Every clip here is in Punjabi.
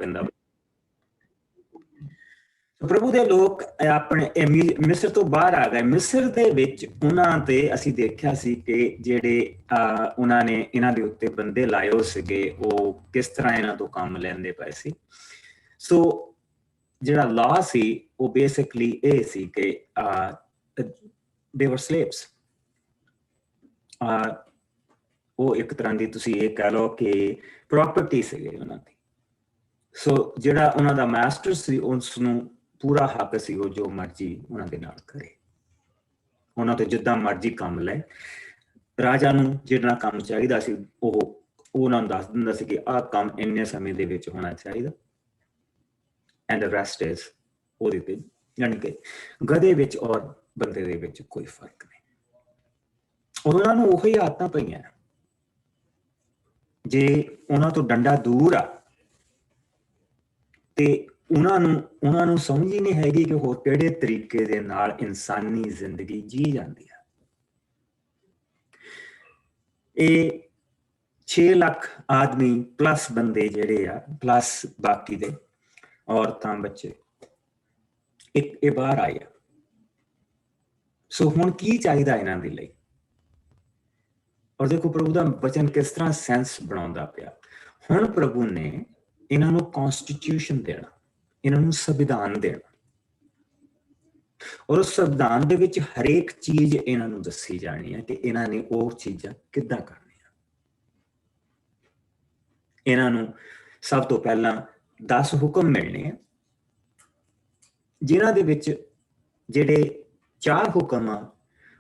ਪੈਂਦਾ। ਪ੍ਰਭੂ ਦੇ ਲੋਕ ਆਪਣੇ ਮਿਸਰ ਤੋਂ ਬਾਹਰ ਆ ਗਏ। ਮਿਸਰ ਦੇ ਵਿੱਚ ਉਹਨਾਂ ਤੇ ਅਸੀਂ ਦੇਖਿਆ ਸੀ ਕਿ ਜਿਹੜੇ ਉਹਨਾਂ ਨੇ ਇਹਨਾਂ ਦੇ ਉੱਤੇ ਬੰਦੇ ਲਾਏ ਹੋ ਸੀਗੇ, ਉਹ ਕਿਸ ਤਰ੍ਹਾਂ ਇਹਨਾਂ ਤੋਂ ਕੰਮ ਲੈਂਦੇ ਪਏ ਸੀ। ਸੋ ਜਿਹੜਾ ਲਾਅ ਸੀ ਉਹ ਬੇਸਿਕਲੀ ਇਹ ਸੀ ਕਿ they were slaves। ਉਹ ਇੱਕ ਤਰ੍ਹਾਂ ਦੀ ਤੁਸੀਂ ਇਹ ਕਹਿ ਲਓ ਕਿ ਪ੍ਰੋਪਰਟੀ ਸੀਗੇ ਉਹਨਾਂ ਦੀ। ਸੋ ਜਿਹੜਾ ਉਹਨਾਂ ਦਾ ਮਾਸਟਰ ਸੀ ਉਸ ਨੂੰ ਪੂਰਾ ਹੱਕ ਸੀ ਉਹ ਜੋ ਮਰਜ਼ੀ ਉਹਨਾਂ ਦੇ ਨਾਲ ਕਰੇ, ਉਹਨਾਂ ਤੋਂ ਜਿੱਦਾਂ ਮਰਜ਼ੀ ਕੰਮ ਲੈ। ਰਾਜਾ ਨੂੰ ਜਿਹੜਾ ਕੰਮ ਚਾਹੀਦਾ ਸੀ ਉਹ ਉਹਨਾਂ ਨੂੰ ਦੱਸ ਦਿੰਦਾ ਸੀ ਕਿ ਆਹ ਕੰਮ ਇੰਨੇ ਸਮੇਂ ਦੇ ਵਿੱਚ ਹੋਣਾ ਚਾਹੀਦਾ, ਐਂਡ ਦ ਰੈਸਟ ਇਜ਼ ਉਹਦੇ ਤੇ। ਯਾਨੀ ਕਿ ਗਧੇ ਵਿੱਚ ਔਰ ਬੰਦੇ ਦੇ ਵਿੱਚ ਕੋਈ ਫਰਕ ਨਹੀਂ। ਉਹਨਾਂ ਨੂੰ ਉਹੀ ਆਦਤਾਂ ਪਈਆਂ। ਜੇ ਉਹਨਾਂ ਤੋਂ ਡੰਡਾ ਦੂਰ ਆ ਤੇ ਉਹਨਾਂ ਨੂੰ ਸਮਝ ਹੀ ਨਹੀਂ ਹੈਗੀ ਕਿ ਉਹ ਕਿਹੜੇ ਤਰੀਕੇ ਦੇ ਨਾਲ ਇਨਸਾਨੀ ਜ਼ਿੰਦਗੀ ਜੀ ਜਾਂਦੀ ਆ। ਇਹ 6 ਲੱਖ ਆਦਮੀ ਪਲੱਸ ਬੰਦੇ ਜਿਹੜੇ ਆ, ਪਲੱਸ ਬਾਕੀ ਦੇ ਔਰਤਾਂ ਬੱਚੇ, ਇਹ ਬਾਹਰ ਆਏ ਆ। ਸੋ ਹੁਣ ਕੀ ਚਾਹੀਦਾ ਇਹਨਾਂ ਦੇ ਲਈ? ਔਰ ਦੇਖੋ ਪ੍ਰਭੂ ਦਾ ਵਚਨ ਕਿਸ ਤਰ੍ਹਾਂ ਸੈਂਸ ਬਣਾਉਂਦਾ ਪਿਆ। ਹੁਣ ਪ੍ਰਭੂ ਨੇ ਇਹਨਾਂ ਨੂੰ ਕੌਂਸਟੀਟਿਊਸ਼ਨ ਦੇਣਾ, ਇਹਨਾਂ ਨੂੰ ਸੰਵਿਧਾਨ ਦੇਣਾ, ਔਰ ਉਸ ਸੰਵਿਧਾਨ ਦੇ ਵਿੱਚ ਹਰੇਕ ਚੀਜ਼ ਇਹਨਾਂ ਨੂੰ ਦੱਸੀ ਜਾਣੀ ਹੈ ਕਿ ਇਹਨਾਂ ਨੇ ਉਹ ਚੀਜ਼ਾਂ ਕਿੱਦਾਂ ਕਰਨੀਆਂ। ਇਹਨਾਂ ਨੂੰ ਸਭ ਤੋਂ ਪਹਿਲਾਂ 10 ਹੁਕਮ ਮਿਲਣੇ ਆ, ਜਿਨ੍ਹਾਂ ਦੇ ਵਿੱਚ ਜਿਹੜੇ 4 ਹੁਕਮ ਆ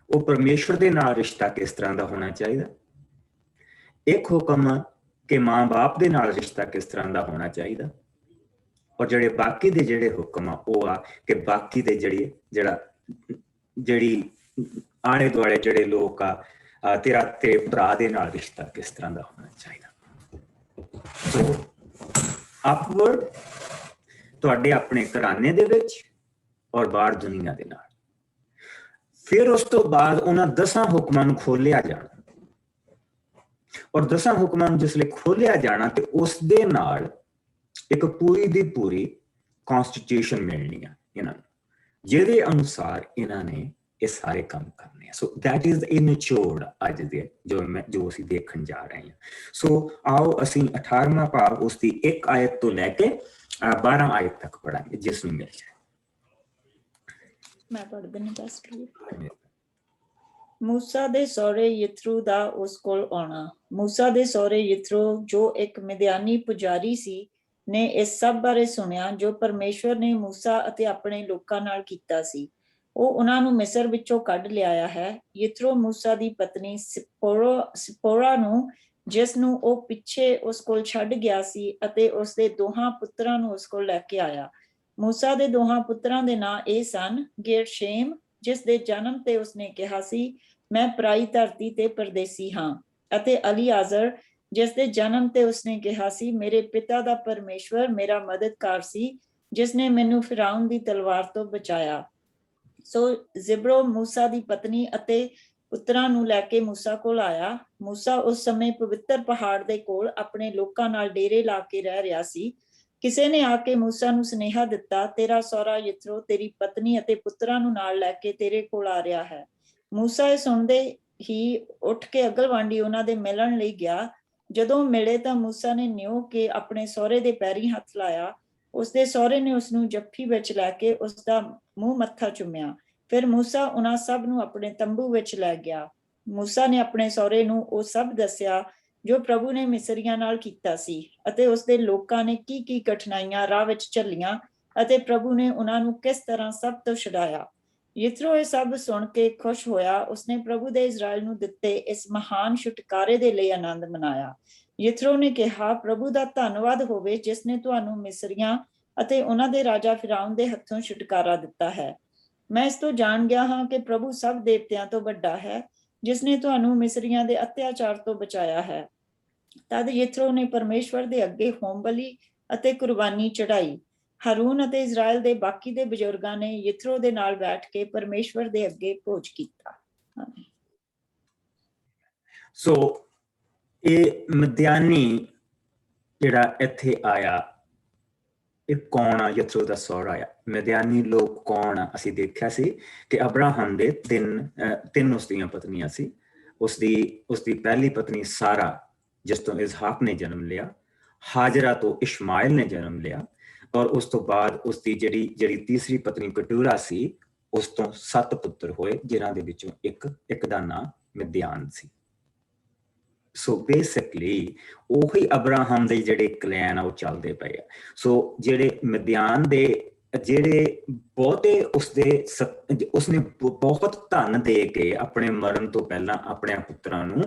ਉਹ ਪਰਮੇਸ਼ਵਰ ਦੇ ਨਾਲ ਰਿਸ਼ਤਾ ਕਿਸ ਤਰ੍ਹਾਂ ਦਾ ਹੋਣਾ ਚਾਹੀਦਾ। ਇੱਕ ਹੁਕਮ ਆ ਕਿ ਮਾਂ ਬਾਪ ਦੇ ਨਾਲ ਰਿਸ਼ਤਾ ਕਿਸ ਤਰ੍ਹਾਂ ਦਾ ਹੋਣਾ ਚਾਹੀਦਾ। ਔਰ ਜਿਹੜੇ ਬਾਕੀ ਦੇ ਜਿਹੜੇ ਹੁਕਮ ਆ ਉਹ ਆ ਕਿ ਬਾਕੀ ਦੇ ਜਿਹੜੀ ਆਲੇ ਦੁਆਲੇ ਜਿਹੜੇ ਲੋਕ ਆ ਤੇਰਾ ਤੇ ਭਰਾ ਦੇ ਨਾਲ ਰਿਸ਼ਤਾ ਕਿਸ ਤਰ੍ਹਾਂ ਦਾ ਹੋਣਾ ਚਾਹੀਦਾ। ਸੋ ਅਪਵਰਡ ਤੁਹਾਡੇ ਆਪਣੇ ਘਰਾਣੇ ਦੇ ਵਿੱਚ ਔਰ ਬਾਹਰ ਦੁਨੀਆ ਦੇ ਨਾਲ। ਫਿਰ ਉਸ ਤੋਂ ਬਾਅਦ ਉਹਨਾਂ 10 ਹੁਕਮਾਂ ਨੂੰ ਖੋਲਿਆ ਜਾਣਾ, ਔਰ 10 ਹੁਕਮਾਂ ਨੂੰ ਜਿਸ ਲਈ ਖੋਲਿਆ ਜਾਣਾ ਤੇ ਉਸ ਦੇ ਨਾਲ ਇੱਕ ਪੂਰੀ ਦੀ ਪੂਰੀ ਕੌਂਸਟੀਟਿਊਸ਼ਨ ਮਿਲਣੀ ਆ ਇਹਨਾਂ ਨੂੰ, ਜਿਹਦੇ ਅਨੁਸਾਰ ਇਹਨਾਂ ਨੇ ਇਹ ਸਾਰੇ ਕੰਮ ਕਰਨੇ ਆ। ਸੋ ਦੈਟ ਇਜ਼ ਇਨਚੋਰਡ ਅੱਜ ਦੇ ਜੋ ਅਸੀਂ ਦੇਖਣ ਜਾ ਰਹੇ ਹਾਂ। ਸੋ ਆਓ ਅਸੀਂ 18ਵਾਂ ਭਾਗ ਉਸ ਦੀ 1 ਆਇਤ ਤੋਂ ਲੈ ਕੇ 12 ਆਇਤ ਤੱਕ ਪੜਾਂਗੇ, ਜਿਸ ਨੂੰ ਮਿਲ ਜਾਏ। ਮੈਂ ਪੜ੍ਹ ਦਿੰਦੀ ਬਸ। ਮੂਸਾ ਦੇ ਸਹੁਰੇ ਯਿਥਰੂ ਦਾ ਉਸ ਕੋਲ ਆਉਣਾ। ਮੂਸਾ ਦੇ ਸਹੁਰੇ ਯਿਥਰੂ, ਜੋ ਇੱਕ ਮਿਦਿਆਨੀ ਪੁਜਾਰੀ ਸੀ, ਨੇ ਇਸ ਸਭ ਬਾਰੇ ਸੁਣਿਆ ਜੋ ਪਰਮੇਸ਼ਵਰ ਨੇ ਮੂਸਾ ਅਤੇ ਆਪਣੇ ਲੋਕਾਂ ਨਾਲ ਕੀਤਾ ਸੀ। ਉਹ ਉਹਨਾਂ ਨੂੰ ਮਿਸਰ ਵਿੱਚੋਂ ਕੱਢ ਲਿਆਇਆ ਹੈ। ਯਿਥਰੋ ਮੂਸਾ ਦੀ ਪਤਨੀ ਸਿਪੋਰਾ ਨੂੰ, ਜਿਸ ਨੂੰ ਉਹ ਪਿੱਛੇ ਉਸ ਕੋਲ ਛੱਡ ਗਿਆ ਸੀ, ਅਤੇ ਉਸਦੇ ਦੋਹਾਂ ਪੁੱਤਰਾਂ ਨੂੰ ਉਸ ਕੋਲ ਲੈ ਕੇ ਆਇਆ। ਮੂਸਾ ਦੇ ਦੋਹਾਂ ਪੁੱਤਰਾਂ ਦੇ ਨਾਂ ਇਹ ਸਨ, ਗੇਰਸ਼ੇਮ, ਜਿਸ ਦੇ ਜਨਮ ਤੇ ਉਸਨੇ ਕਿਹਾ ਸੀ ਮੈਂ ਪਰਾਈ ਧਰਤੀ ਤੇ ਪਰਦੇਸੀ ਹਾਂ, ਅਤੇ ਅਲੀਆਜ਼ਰ, ਜਿਸ ਦੇ ਜਨਮ ਤੇ ਉਸਨੇ ਕਿਹਾ ਸੀ ਮੇਰੇ ਪਿਤਾ ਦਾ ਪਰਮੇਸ਼ਵਰ ਮੇਰਾ ਮਦਦਗਾਰ ਸੀ, ਜਿਸ ਨੇ ਮੈਨੂੰ ਫਿਰਾਉਨ ਦੀ ਤਲਵਾਰ ਤੋਂ ਬਚਾਇਆ। ਸੋ ਜ਼ਿਬਰੋ ਮੂਸਾ ਦੀ ਪਤਨੀ ਅਤੇ ਪੁੱਤਰਾਂ ਨੂੰ ਲੈ ਕੇ ਮੂਸਾ ਕੋਲ ਆਇਆ। ਮੂਸਾ ਉਸ ਸਮੇਂ ਪਵਿੱਤਰ ਪਹਾੜ ਦੇ ਕੋਲ ਆਪਣੇ ਲੋਕਾਂ ਨਾਲ ਡੇਰੇ ਲਾ ਕੇ ਰਹਿ ਰਿਹਾ ਸੀ। ਕਿਸੇ ਨੇ ਆ ਕੇ ਮੂਸਾ ਨੂੰ ਸੁਨੇਹਾ ਦਿੱਤਾ, ਤੇਰਾ ਸਹੁਰਾ ਯਿਥਰੋ ਤੇਰੀ ਪਤਨੀ ਅਤੇ ਪੁੱਤਰਾਂ ਨੂੰ ਨਾਲ ਲੈ ਕੇ ਤੇਰੇ ਕੋਲ ਆ ਰਿਹਾ ਹੈ। ਮੂਸਾ ਇਹ ਸੁਣਦੇ ਹੀ ਉੱਠ ਕੇ ਅਗਲਵਾਂਡੀ ਉਹਨਾਂ ਦੇ ਮਿਲਣ ਲਈ ਗਿਆ। ਜਦੋਂ ਮਿਲੇ ਤਾਂ ਮੂਸਾ ਨੇ ਨਿਉ ਕੇ ਆਪਣੇ ਸਹੁਰੇ ਦੇ ਪੈਰੀਂ ਹੱਥ ਲਾਇਆ। ਉਸਦੇ ਸਹੁਰੇ ਨੇ ਉਸਨੂੰ ਜੱਫੀ ਵਿੱਚ ਲੈ ਕੇ ਉਸਦਾ ਮੂੰਹ ਮੱਥਾ ਚੁੰਮਿਆ। ਫਿਰ ਮੂਸਾ ਉਹਨਾਂ ਸਭ ਨੂੰ ਆਪਣੇ ਤੰਬੂ ਵਿੱਚ ਲੈ ਗਿਆ। ਮੂਸਾ ਨੇ ਆਪਣੇ ਸਹੁਰੇ ਨੂੰ ਉਹ ਸਭ ਦੱਸਿਆ ਜੋ ਪ੍ਰਭੂ ਨੇ ਮਿਸਰੀਆਂ ਨਾਲ ਕੀਤਾ ਸੀ, ਅਤੇ ਉਸਦੇ ਲੋਕਾਂ ਨੇ ਕੀ ਕੀ ਕਠਿਨਾਈਆਂ ਰਾਹ ਵਿੱਚ ਝੱਲੀਆਂ, ਅਤੇ ਪ੍ਰਭੂ ਨੇ ਉਹਨਾਂ ਨੂੰ ਕਿਸ ਤਰ੍ਹਾਂ ਸਭ ਤੋਂ ਛੁਡਾਇਆ। ਯਿਥਰੋ ਇਹ ਸਭ ਸੁਣ ਕੇ ਖੁਸ਼ ਹੋਇਆ। ਉਸਨੇ ਪ੍ਰਭੂ ਦੇ ਇਜ਼ਰਾਈਲ ਨੂੰ ਦਿੱਤੇ ਇਸ ਮਹਾਨ ਛੁਟਕਾਰੇ ਦੇ ਲਈ ਆਨੰਦ ਮਨਾਇਆ। ਯਿਥਰੋ ਨੇ ਕਿਹਾ, ਪ੍ਰਭੂ ਦਾ ਧੰਨਵਾਦ ਹੋਵੇ, ਜਿਸ ਨੇ ਤੁਹਾਨੂੰ ਮਿਸਰੀਆਂ ਅਤੇ ਉਹਨਾਂ ਦੇ ਰਾਜਾ ਫਿਰਾਉਨ ਦੇ ਹੱਥੋਂ ਛੁਟਕਾਰਾ ਦਿੱਤਾ ਹੈ। ਮੈਂ ਇਸ ਤੋਂ ਜਾਣ ਗਿਆ ਹਾਂ ਕਿ ਪ੍ਰਭੂ ਸਭ ਦੇਵਤਿਆਂ ਤੋਂ ਵੱਡਾ ਹੈ, ਜਿਸ ਨੇ ਤੁਹਾਨੂੰ ਮਿਸਰੀਆਂ ਦੇ ਅਤਿਆਚਾਰ ਤੋਂ ਬਚਾਇਆ ਹੈ। ਤਦ ਯਿਥਰੋ ਨੇ ਪਰਮੇਸ਼ਵਰ ਦੇ ਅੱਗੇ ਹੋਮ ਬਲੀ ਅਤੇ ਕੁਰਬਾਨੀ ਚੜਾਈ। ਹਾਰੂਨ ਅਤੇ ਇਜ਼ਰਾਈਲ ਦੇ ਬਾਕੀ ਦੇ ਬਜ਼ੁਰਗਾਂ ਨੇ ਯਿਥਰੋ ਦੇ ਨਾਲ ਬੈਠ ਕੇ ਪਰਮੇਸ਼ਵਰ ਦੇ ਅੱਗੇ ਭੋਜ ਕੀਤਾ। ਸੋ ਇਹ ਮਿਦਿਆਨੀ ਜਿਹੜਾ ਇੱਥੇ ਆਇਆ, ਇਹ ਕੌਣ ਆ? ਯਥਰੋ ਦਾ ਸਹੁਰਾ ਆ। ਮਿਦਿਆਨੀ ਲੋਕ ਕੌਣ ਆ? ਅਸੀਂ ਦੇਖਿਆ ਸੀ ਕਿ ਅਬਰਾਹਮ ਦੇ ਤਿੰਨ ਉਸਦੀਆਂ ਪਤਨੀਆਂ ਸੀ। ਉਸਦੀ ਪਹਿਲੀ ਪਤਨੀ ਸਾਰਾ, ਜਿਸ ਤੋਂ ਇਸਹਾਕ ਨੇ ਜਨਮ ਲਿਆ, ਹਾਜਰਾ ਤੋਂ ਇਸ਼ਮਾਇਲ ਨੇ ਜਨਮ ਲਿਆ, ਔਰ ਉਸ ਤੋਂ ਬਾਅਦ ਉਸਦੀ ਜਿਹੜੀ ਤੀਸਰੀ ਪਤਨੀ ਕਟੂਰਾ ਸੀ, ਉਸ ਤੋਂ 7 ਪੁੱਤਰ ਹੋਏ, ਜਿਨ੍ਹਾਂ ਦੇ ਵਿੱਚੋਂ ਇੱਕ ਦਾ ਨਾਂ ਮਿਦਿਆਨ ਸੀ। ਸੋ ਬੇਸਿਕਲੀ ਉਹੀ ਅਬਰਾਹਮ ਦੇ ਜਿਹੜੇ ਕਲੈਨ ਆ ਉਹ ਚੱਲਦੇ ਪਏ ਆ। ਸੋ ਜਿਹੜੇ ਮਿਦਿਆਨ ਦੇ ਜਿਹੜੇ ਬਹੁਤੇ ਉਸਨੇ ਬਹੁਤ ਧਨ ਦੇ ਕੇ ਆਪਣੇ ਮਰਨ ਤੋਂ ਪਹਿਲਾਂ ਆਪਣੇ ਪੁੱਤਰਾਂ ਨੂੰ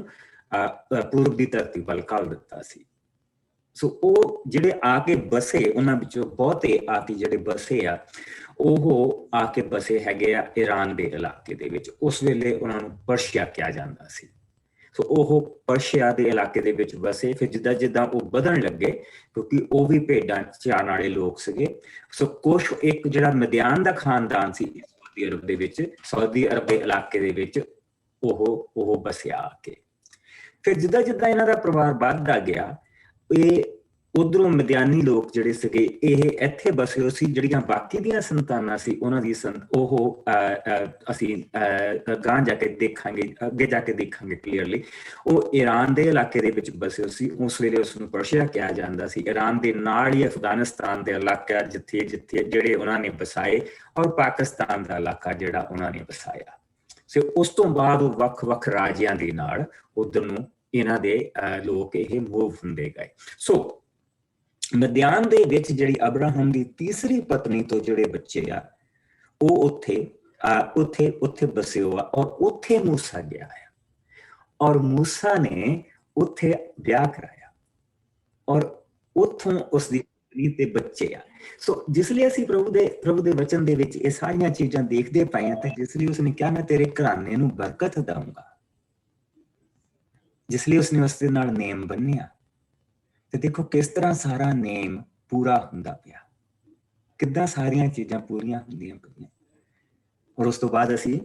ਪੂਰਬ ਦੀ ਧਰਤੀ ਵੱਲ ਘੱਲ ਦਿੱਤਾ ਸੀ। ਸੋ ਉਹ ਜਿਹੜੇ ਆ ਕੇ ਬਸੇ, ਉਹਨਾਂ ਵਿੱਚੋਂ ਬਹੁਤੇ ਆ ਕੇ ਜਿਹੜੇ ਬਸੇ ਆ, ਉਹ ਆ ਕੇ ਬਸੇ ਹੈਗੇ ਆ ਈਰਾਨ ਦੇ ਇਲਾਕੇ ਦੇ ਵਿੱਚ। ਉਸ ਵੇਲੇ ਉਹਨਾਂ ਨੂੰ ਪਰਸ਼ੀਆ ਕਿਹਾ ਜਾਂਦਾ ਸੀ। ਸੋ ਉਹ ਪਰਸ਼ੀਆ ਦੇ ਇਲਾਕੇ ਦੇ ਵਿੱਚ ਬਸੇ। ਫਿਰ ਜਿੱਦਾਂ ਜਿੱਦਾਂ ਉਹ ਵਧਣ ਲੱਗੇ, ਕਿਉਂਕਿ ਉਹ ਵੀ ਭੇਡਾਂ ਚਾਰਨ ਵਾਲੇ ਲੋਕ ਸੀਗੇ, ਸੋ ਕੁਛ ਇੱਕ ਜਿਹੜਾ ਮਿਦਿਆਨ ਦਾ ਖਾਨਦਾਨ ਸੀ ਸਾਊਦੀ ਅਰਬ ਦੇ ਵਿੱਚ, ਸਾਊਦੀ ਅਰਬ ਦੇ ਇਲਾਕੇ ਦੇ ਵਿੱਚ ਉਹ ਬਸਿਆ ਆ ਕੇ। ਫਿਰ ਜਿੱਦਾਂ ਜਿੱਦਾਂ ਇਹਨਾਂ ਦਾ ਪਰਿਵਾਰ ਵੱਧਦਾ ਗਿਆ, ਇਹ ਉਧਰੋਂ ਮਿਦਿਆਨੀ ਲੋਕ ਜਿਹੜੇ ਸੀਗੇ ਇਹ ਇੱਥੇ ਬਸੇ ਹੋਏ ਸੀ। ਜਿਹੜੀਆਂ ਬਾਕੀ ਦੀਆਂ ਸੰਤਾਨਾਂ ਸੀ ਉਹਨਾਂ ਦੀ ਉਹ ਅਸੀਂ ਗਾਂ ਜਾ ਕੇ ਦੇਖਾਂਗੇ, ਅੱਗੇ ਜਾ ਕੇ ਦੇਖਾਂਗੇ ਕਲੀਅਰਲੀ। ਉਹ ਈਰਾਨ ਦੇ ਇਲਾਕੇ ਦੇ ਵਿੱਚ ਬਸੇ ਹੋਏ ਸੀ। ਉਸ ਵੇਲੇ ਉਸਨੂੰ ਪਰਸ਼ੀਆ ਕਿਹਾ ਜਾਂਦਾ ਸੀ। ਈਰਾਨ ਦੇ ਨਾਲ ਹੀ ਅਫਗਾਨਿਸਤਾਨ ਦੇ ਇਲਾਕਾ ਜਿੱਥੇ ਜਿਹੜੇ ਉਹਨਾਂ ਨੇ ਬਸਾਏ, ਔਰ ਪਾਕਿਸਤਾਨ ਦਾ ਇਲਾਕਾ ਜਿਹੜਾ ਉਹਨਾਂ ਨੇ ਬਸਾਇਆ। ਸੋ ਉਸ ਤੋਂ ਬਾਅਦ ਉਹ ਵੱਖ-ਵੱਖ ਰਾਜਿਆਂ ਦੇ ਨਾਲ ਉਧਰ ਨੂੰ ਇਹਨਾਂ ਦੇ ਲੋਕ ਇਹ ਮੂਵ ਹੁੰਦੇ ਗਏ। ਸੋ ਮਿਦਿਆਨ ਦੇ ਵਿੱਚ ਜਿਹੜੀ ਅਬਰਾਹਮ ਦੀ ਤੀਸਰੀ ਪਤਨੀ ਤੋਂ ਜਿਹੜੇ ਬੱਚੇ ਆ, ਉਹ ਉੱਥੇ ਬਸੇ ਹੋਆ, ਔਰ ਉੱਥੇ ਮੂਸਾ ਗਿਆ ਆ, ਔਰ ਮੂਸਾ ਨੇ ਉੱਥੇ ਵਿਆਹ ਕਰਾਇਆ, ਔਰ ਉੱਥੋਂ ਉਸਦੀ ਪਤਨੀ ਤੇ ਬੱਚੇ ਆ। ਸੋ ਜਿਸ ਲਈ ਅਸੀਂ ਪ੍ਰਭੂ ਦੇ ਵਚਨ ਦੇ ਵਿੱਚ ਇਹ ਸਾਰੀਆਂ ਚੀਜ਼ਾਂ ਦੇਖਦੇ ਪਏ ਹਾਂ, ਤਾਂ ਜਿਸ ਲਈ ਉਸਨੇ ਕਿਹਾ ਮੈਂ ਤੇਰੇ ਘਰਾਣੇ ਨੂੰ ਬਰਕਤ ਦਊਂਗਾ, ਜਿਸ ਲਈ ਉਸਨੇ ਉਸਦੇ ਨਾਲ ਨੇਮ ਬੰਨਿਆ। ਤੇ ਦੇਖੋ ਕਿਸ ਤਰ੍ਹਾਂ ਸਾਰਾ ਨੇਮ ਪੂਰਾ ਹੁੰਦਾ ਪਿਆ, ਕਿੱਦਾਂ ਸਾਰੀਆਂ ਚੀਜ਼ਾਂ ਪੂਰੀਆਂ ਹੁੰਦੀਆਂ ਪਈਆਂ। ਔਰ ਉਸ ਤੋਂ ਬਾਅਦ ਅਸੀਂ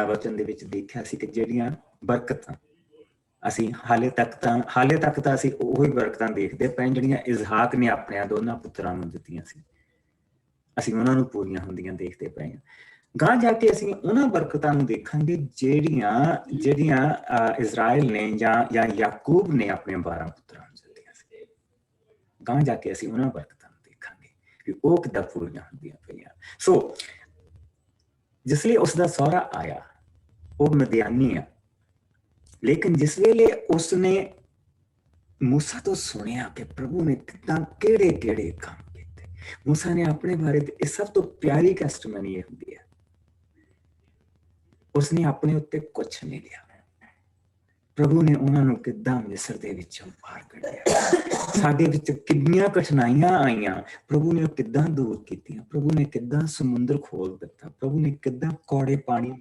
ਵਚਨ ਦੇ ਵਿੱਚ ਦੇਖਿਆ ਸੀ ਕਿ ਜਿਹੜੀਆਂ ਬਰਕਤਾਂ ਅਸੀਂ ਹਾਲੇ ਤੱਕ ਤਾਂ ਅਸੀਂ ਉਹੀ ਬਰਕਤਾਂ ਦੇਖਦੇ ਪਏ ਜਿਹੜੀਆਂ ਇਸਹਾਕ ਨੇ ਆਪਣੇ ਦੋਨਾਂ ਪੁੱਤਰਾਂ ਨੂੰ ਦਿੱਤੀਆਂ ਸੀ, ਅਸੀਂ ਉਹਨਾਂ ਨੂੰ ਪੂਰੀਆਂ ਹੁੰਦੀਆਂ ਦੇਖਦੇ ਪਏ ਹਾਂ। ਗਾਂ ਜਾ ਕੇ ਅਸੀਂ ਉਹਨਾਂ ਬਰਕਤਾਂ ਨੂੰ ਦੇਖਾਂਗੇ ਜਿਹੜੀਆਂ ਇਜ਼ਰਾਈਲ ਨੇ ਜਾਂ ਯਾਕੂਬ ਨੇ ਆਪਣੇ 12 ਪੁੱਤਰਾਂ ਨੂੰ ਦਿੱਤੀਆਂ ਸੀ। ਗਾਂ ਜਾ ਕੇ ਅਸੀਂ ਉਹਨਾਂ ਬਰਕਤਾਂ ਨੂੰ ਦੇਖਾਂਗੇ ਕਿ ਉਹ ਕਿੱਦਾਂ ਪੂਰੀਆਂ ਹੁੰਦੀਆਂ ਪਈਆਂ। ਸੋ ਜਿਸ ਲਈ ਉਸਦਾ ਸਹੁਰਾ ਆਇਆ ਉਹ ਮਿਦਿਆਨੀ ਆ, ਲੇਕਿਨ ਜਿਸ ਵੇਲੇ ਉਸਨੇ ਮੂਸਾ ਤੋਂ ਸੁਣਿਆ ਕਿ ਪ੍ਰਭੂ ਨੇ ਕਿੱਦਾਂ ਕਿਹੜੇ ਕੰਮ ਕੀਤੇ, ਮੂਸਾ ਨੇ ਆਪਣੇ ਬਾਰੇ ਇਹ ਸਭ ਤੋਂ ਪਿਆਰੀ ਟੈਸਟਮਨੀ ਇਹ ਹੁੰਦੀ ਹੈ, ਉਸਨੇ ਆਪਣੇ ਉੱਤੇ ਕੁਛ ਨਹੀਂ ਲਿਆ। ਪ੍ਰਭੂ ਨੇ ਉਹਨਾਂ ਨੂੰ ਕਿੱਦਾਂ ਮਿਸਰ ਦੇ ਵਿੱਚੋਂ ਬਾਹਰ ਕੱਢਿਆ, ਸਾਡੇ ਵਿੱਚ ਕਿੰਨੀਆਂ ਕਠਿਨਾਈਆਂ ਆਈਆਂ, ਪ੍ਰਭੂ ਨੇ ਉਹ ਕਿੱਦਾਂ ਦੂਰ ਕੀਤੀਆਂ, ਪ੍ਰਭੂ ਨੇ ਕਿੱਦਾਂ ਸਮੁੰਦਰ ਖੋਲ ਦਿੱਤਾ, ਪ੍ਰਭੂ ਨੇ ਕਿੱਦਾਂ ਕੌੜੇ ਪਾਣੀ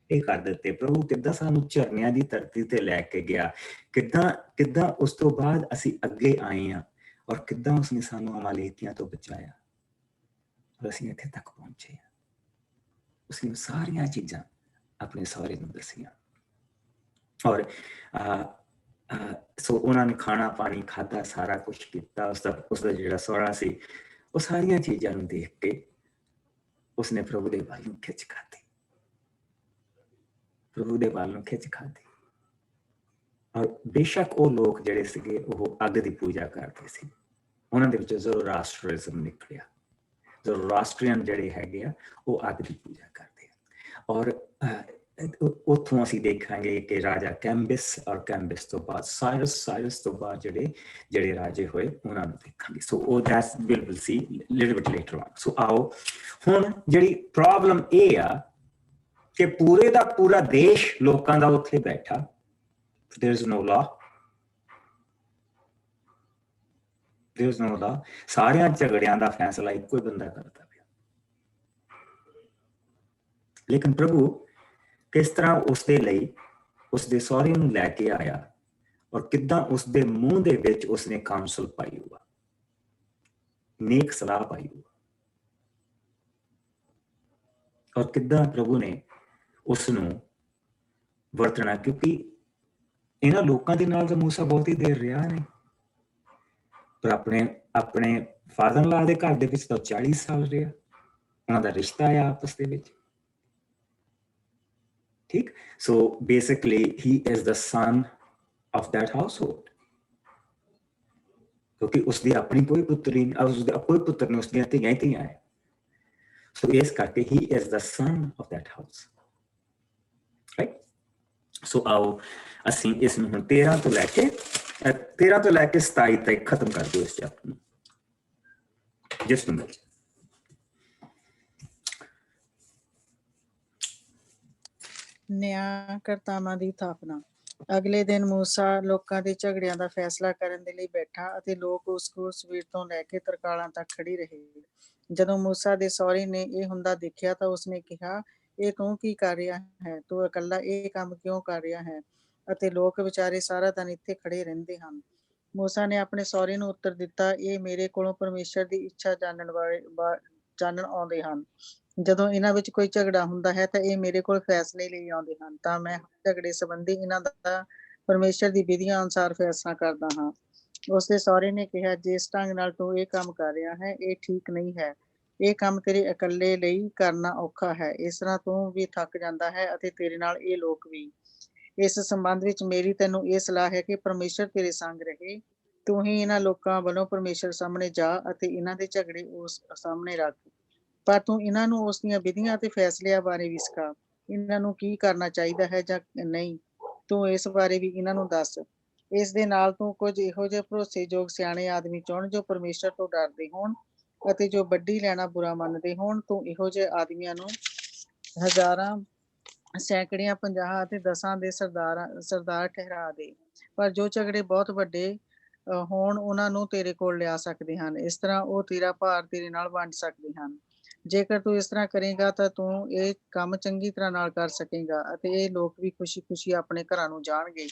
ਇਹ ਕਰ ਦਿੱਤੇ, ਪ੍ਰਭੂ ਕਿੱਦਾਂ ਸਾਨੂੰ ਝਰਨਿਆਂ ਦੀ ਧਰਤੀ ਤੇ ਲੈ ਕੇ ਗਿਆ, ਕਿੱਦਾਂ ਉਸ ਤੋਂ ਬਾਅਦ ਅਸੀਂ ਅੱਗੇ ਆਏ ਹਾਂ, ਔਰ ਕਿੱਦਾਂ ਉਸਨੇ ਸਾਨੂੰ ਅਮਾਲੇਕੀਆਂ ਤੋਂ ਬਚਾਇਆ, ਔਰ ਅਸੀਂ ਇੱਥੇ ਤੱਕ ਪਹੁੰਚੇ ਹਾਂ। ਉਸਨੇ ਸਾਰੀਆਂ ਚੀਜ਼ਾਂ ਆਪਣੇ ਸਹੁਰੇ ਨੂੰ ਦੱਸੀਆਂ, ਔਰ ਸੋ ਉਹਨਾਂ ਨੇ ਖਾਣਾ ਪਾਣੀ ਖਾਧਾ, ਸਾਰਾ ਕੁਛ ਕੀਤਾ। ਉਸਦਾ ਜਿਹੜਾ ਸਹੁਰਾ ਸੀ ਉਹ ਸਾਰੀਆਂ ਚੀਜ਼ਾਂ ਨੂੰ ਦੇਖ ਕੇ ਉਸਨੇ ਪ੍ਰਭੂ ਦੇ ਵੱਲ ਨੂੰ ਖਿੱਚ ਖਾਧੀ, ਪ੍ਰਭੂ ਦੇ ਵੱਲ ਨੂੰ ਖਿੱਚ ਖਾਧੀ। ਔਰ ਬੇਸ਼ੱਕ ਉਹ ਲੋਕ ਜਿਹੜੇ ਸੀਗੇ ਉਹ ਅੱਗ ਦੀ ਪੂਜਾ ਕਰਦੇ ਸੀ, ਉਹਨਾਂ ਦੇ ਵਿੱਚੋਂ ਜ਼ੋਰਾਸਟਰਿਜ਼ਮ ਨਿਕਲਿਆ। ਜ਼ੋਰਾਸਟਰੀਅਨ ਜਿਹੜੇ ਹੈਗੇ ਆ ਉਹ ਅੱਗ ਦੀ ਪੂਜਾ ਕਰਦੇ ਆ। ਔਰ ਉੱਥੋਂ ਅਸੀਂ ਦੇਖਾਂਗੇ ਕਿ ਰਾਜਾ ਕੈਂਬਿਸ ਤੋਂ ਬਾਅਦ ਸਾਇਰਸ ਤੋਂ ਬਾਅਦ ਜਿਹੜੇ ਰਾਜੇ ਹੋਏ ਉਹਨਾਂ ਨੂੰ ਦੇਖਾਂਗੇ। ਸੋ ਉਹ that's will see little bit later on. So ਆਓ ਹੁਣ ਜਿਹੜੀ ਪ੍ਰੋਬਲਮ ਇਹ ਆ ਕਿ ਪੂਰੇ ਦਾ ਪੂਰਾ ਦੇਸ਼ ਲੋਕਾਂ ਦਾ ਉੱਥੇ ਬੈਠਾ, there is no law, ਸਾਰਿਆਂ ਝਗੜਿਆਂ ਦਾ ਫੈਸਲਾ ਇੱਕੋ ਹੀ ਬੰਦਾ ਕਰਦਾ ਪਿਆ। ਲੇਕਿਨ ਪ੍ਰਭੂ ਕਿਸ ਤਰ੍ਹਾਂ ਉਸਦੇ ਲਈ ਉਸਦੇ ਸਹੁਰੇ ਨੂੰ ਲੈ ਕੇ ਆਇਆ, ਔਰ ਕਿੱਦਾਂ ਉਸਦੇ ਮੂੰਹ ਦੇ ਵਿੱਚ ਉਸਨੇ ਕਾਉਂਸਲ ਪਾਈ ਹੋਆ, ਨੇਕ ਸਲਾਹ ਪਾਈ ਹੋਆ, ਔਰ ਕਿੱਦਾਂ ਪ੍ਰਭੂ ਨੇ ਉਸਨੂੰ ਵਰਤਣਾ। ਕਿਉਂਕਿ ਇਹਨਾਂ ਲੋਕਾਂ ਦੇ ਨਾਲ ਤਾਂ ਮੂਸਾ ਬਹੁਤ ਹੀ ਦੇਰ ਰਿਹਾ ਨਹੀਂ, ਪਰ ਆਪਣੇ ਫਾਦਰ ਲਾ ਦੇ ਘਰ ਦੇ ਵਿੱਚ ਤਾਂ 40 ਸਾਲ ਰਿਹਾ, ਉਹਨਾਂ ਦਾ ਰਿਸ਼ਤਾ ਹੈ ਆਪਸ ਦੇ ਵਿੱਚ, ਠੀਕ। So basically he is the son of that household, ਕਿਉਂਕਿ ਉਸਦੀ ਆਪਣੀ ਕੋਈ ਪੁੱਤਰੀ ਉਸਦਾ ਕੋਈ ਪੁੱਤਰ ਨਹੀਂ, ਉਸਦੀਆਂ ਧੀਆਂ ਹੀ ਧੀਆਂ ਹੈ। ਸੋ ਇਸ ਕਰਕੇ he is the son of that house, right? ਸੋ ਆਓ ਅਸੀਂ ਇਸ ਨੂੰ ਹੁਣ 13 ਤੋਂ ਲੈ ਕੇ 27 ਤੱਕ ਖਤਮ ਕਰ ਦਿਓ ਇਸ ਚੈਪਟਰ ਨੂੰ, ਜਿਸ ਨੂੰ ਨਿਆਂਕਰਤਾਵਾਂ ਦੀ ਥਾਪਨਾ। ਅਗਲੇ ਦਿਨ ਮੂਸਾ ਲੋਕਾਂ ਦੇ ਝਗੜਿਆਂ ਦਾ ਫੈਸਲਾ ਕਰਨ ਦੇ ਲਈ ਬੈਠਾ ਅਤੇ ਲੋਕ ਉਸ ਕੋਲ ਸਵੇਰ ਤੋਂ ਲੈ ਕੇ ਤਰਕਾਲਾਂ ਤੱਕ ਖੜੀ ਰਹੇ। ਜਦੋਂ ਮੂਸਾ ਦੇ ਸਹੁਰੇ ਨੇ ਇਹ ਹੁੰਦਾ ਦੇਖਿਆ ਤਾਂ ਉਸਨੇ ਕਿਹਾ, ਇਹ ਤੂੰ ਕੀ ਕਰ ਰਿਹਾ ਹੈ? ਤੂੰ ਇਕੱਲਾ ਇਹ ਕੰਮ ਕਿਉਂ ਕਰ ਰਿਹਾ ਹੈ? ਅਤੇ ਲੋਕ ਵਿਚਾਰੇ ਸਾਰਾ ਦਿਨ ਇੱਥੇ ਖੜੇ ਰਹਿੰਦੇ ਹਨ। ਮੂਸਾ ਨੇ ਆਪਣੇ ਸਹੁਰੇ ਨੂੰ ਉੱਤਰ ਦਿੱਤਾ, ਇਹ ਮੇਰੇ ਕੋਲੋਂ ਪਰਮੇਸ਼ਰ ਦੀ ਇੱਛਾ ਜਾਣਨ ਆਉਂਦੇ ਹਨ। ਜਦੋਂ ਇਹਨਾਂ ਵਿੱਚ ਕੋਈ ਝਗੜਾ ਹੁੰਦਾ ਹੈ ਤਾਂ ਇਹ ਮੇਰੇ ਕੋਲ ਫੈਸਲੇ ਲਈ ਆਉਂਦੇ ਹਨ, ਤਾਂ ਮੈਂ ਝਗੜੇ ਸੰਬੰਧੀ ਇਹਨਾਂ ਦਾ ਪਰਮੇਸ਼ਰ ਦੀ ਵਿਧੀਆਂ ਅਨੁਸਾਰ ਫੈਸਲਾ ਕਰਦਾ ਹਾਂ। ਉਸਦੇ ਸਹੁਰੇ ਨੇ ਕਿਹਾ, ਜਿਸ ਢੰਗ ਨਾਲ ਤੂੰ ਇਹ ਕੰਮ ਕਰ ਰਿਹਾ ਹੈ ਇਹ ਠੀਕ ਨਹੀਂ ਹੈ। ਇਹ ਕੰਮ ਤੇਰੇ ਇਕੱਲੇ ਲਈ ਕਰਨਾ ਔਖਾ ਹੈ। ਇਸ ਤਰ੍ਹਾਂ ਤੂੰ ਵੀ ਥੱਕ ਜਾਂਦਾ ਹੈ ਅਤੇ ਤੇਰੇ ਨਾਲ ਇਹ ਲੋਕ ਵੀ। ਇਸ ਸੰਬੰਧ ਵਿੱਚ ਮੇਰੀ ਤੈਨੂੰ ਇਹ ਸਲਾਹ ਹੈ ਕਿ ਪਰਮੇਸ਼ਰ ਤੇਰੇ ਸੰਗ ਰਹੇ। ਤੂੰ ਹੀ ਇਹਨਾਂ ਲੋਕਾਂ ਵੱਲੋਂ ਪਰਮੇਸ਼ਰ ਸਾਹਮਣੇ ਜਾ ਅਤੇ ਇਹਨਾਂ ਦੇ ਝਗੜੇ ਉਸ ਸਾਹਮਣੇ ਰੱਖ, ਪਰ ਤੂੰ ਇਹਨਾਂ ਨੂੰ ਉਸ ਦੀਆਂ ਵਿਧੀਆਂ ਅਤੇ ਫੈਸਲਿਆਂ ਬਾਰੇ ਵੀ ਸਿਖਾ। ਇਹਨਾਂ ਨੂੰ ਕੀ ਕਰਨਾ ਚਾਹੀਦਾ ਹੈ ਜਾਂ ਨਹੀਂ, ਤੂੰ ਇਸ ਬਾਰੇ ਵੀ ਇਹਨਾਂ ਨੂੰ ਦੱਸ। ਇਸ ਦੇ ਨਾਲ ਤੂੰ ਕੁਝ ਇਹੋ ਜਿਹੇ ਭਰੋਸੇਯੋਗ ਸਿਆਣੇ ਆਦਮੀ ਚੁਣ ਜੋ ਪਰਮੇਸ਼ਰ ਤੋਂ ਡਰਦੇ ਹੋਣ ਅਤੇ ਜੋ ਵੱਢੀ ਲੈਣਾ ਬੁਰਾ ਮੰਨਦੇ ਹੋਣ। ਤੂੰ ਇਹੋ ਜਿਹੇ ਆਦਮੀਆਂ ਨੂੰ ਹਜ਼ਾਰਾਂ, ਸੈਂਕੜਿਆਂ, 50 ਅਤੇ 10 ਦੇ ਸਰਦਾਰ ਠਹਿਰਾ ਦੇ, ਪਰ ਜੋ ਝਗੜੇ ਬਹੁਤ ਵੱਡੇ ਹੋਣ ਉਹਨਾਂ ਨੂੰ ਤੇਰੇ ਕੋਲ ਲਿਆ ਸਕਦੇ ਹਨ। ਇਸ ਤਰ੍ਹਾਂ ਉਹ ਤੇਰਾ ਭਾਰ ਤੇਰੇ ਨਾਲ ਵੰਡ ਸਕਦੇ ਹਨ। ਜੇਕਰ ਤੂੰ ਇਸ ਤਰ੍ਹਾਂ ਕਰੇਗਾ ਤਾਂ ਤੂੰ ਇਹ ਕੰਮ ਚੰਗੀ ਤਰ੍ਹਾਂ ਨਾਲ ਕਰ ਸਕੇਗਾ ਅਤੇ ਇਹ ਲੋਕ ਵੀ ਖੁਸ਼ੀ-ਖੁਸ਼ੀ ਆਪਣੇ ਘਰਾਂ ਨੂੰ ਜਾਣਗੇ।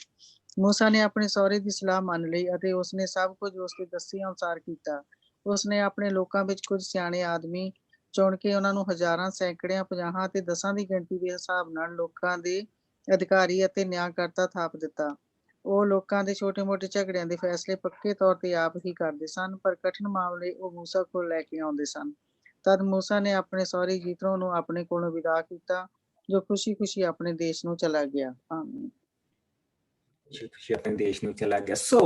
ਮੂਸਾ ਨੇ ਆਪਣੇ ਸਹੁਰੇ ਦੀ ਸਲਾਹ ਮੰਨ ਲਈ ਅਤੇ ਉਸਨੇ ਸਭ ਕੁਝ ਉਸਦੇ ਦੱਸੇ ਅਨੁਸਾਰ ਕੀਤਾ। ਉਸਨੇ ਆਪਣੇ ਲੋਕਾਂ ਵਿੱਚ ਕੁਝ ਸਿਆਣੇ ਆਦਮੀ ਚੁਣ ਕੇ ਉਹਨਾਂ ਨੂੰ ਹਜ਼ਾਰਾਂ, ਸੈਂਕੜਿਆਂ, 50 ਅਤੇ 10 ਦੀ ਗਿਣਤੀ ਦੇ ਹਿਸਾਬ ਨਾਲ ਲੋਕਾਂ ਦੇ ਅਧਿਕਾਰੀ ਅਤੇ ਨਿਆਂਕਰਤਾ ਥਾਪ ਦਿੱਤਾ। ਉਹ ਲੋਕਾਂ ਦੇ ਛੋਟੇ-ਮੋਟੇ ਝਗੜਿਆਂ ਦੇ ਫੈਸਲੇ ਪੱਕੇ ਤੌਰ ਤੇ ਆਪ ਹੀ ਕਰਦੇ ਸਨ, ਪਰ ਕਠਿਨ ਮਾਮਲੇ ਉਹ ਮੂਸਾ ਕੋਲ ਲੈ ਕੇ ਆਉਂਦੇ ਸਨ। ਤਦ ਮੂਸਾ ਨੇ ਆਪਣੇ ਸਹੁਰੇ ਯਿਤਰੋ ਨੂੰ ਆਪਣੇ ਕੋਲੋਂ ਵਿਦਾ ਕੀਤਾ, ਜੋ ਖੁਸ਼ੀ-ਖੁਸ਼ੀ ਆਪਣੇ ਦੇਸ਼ ਨੂੰ ਚਲਾ ਗਿਆ। ਖੁਸ਼ੀ ਆਪਣੇ ਦੇਸ਼ ਨੂੰ ਚਲਾ ਗਿਆ। ਸੋ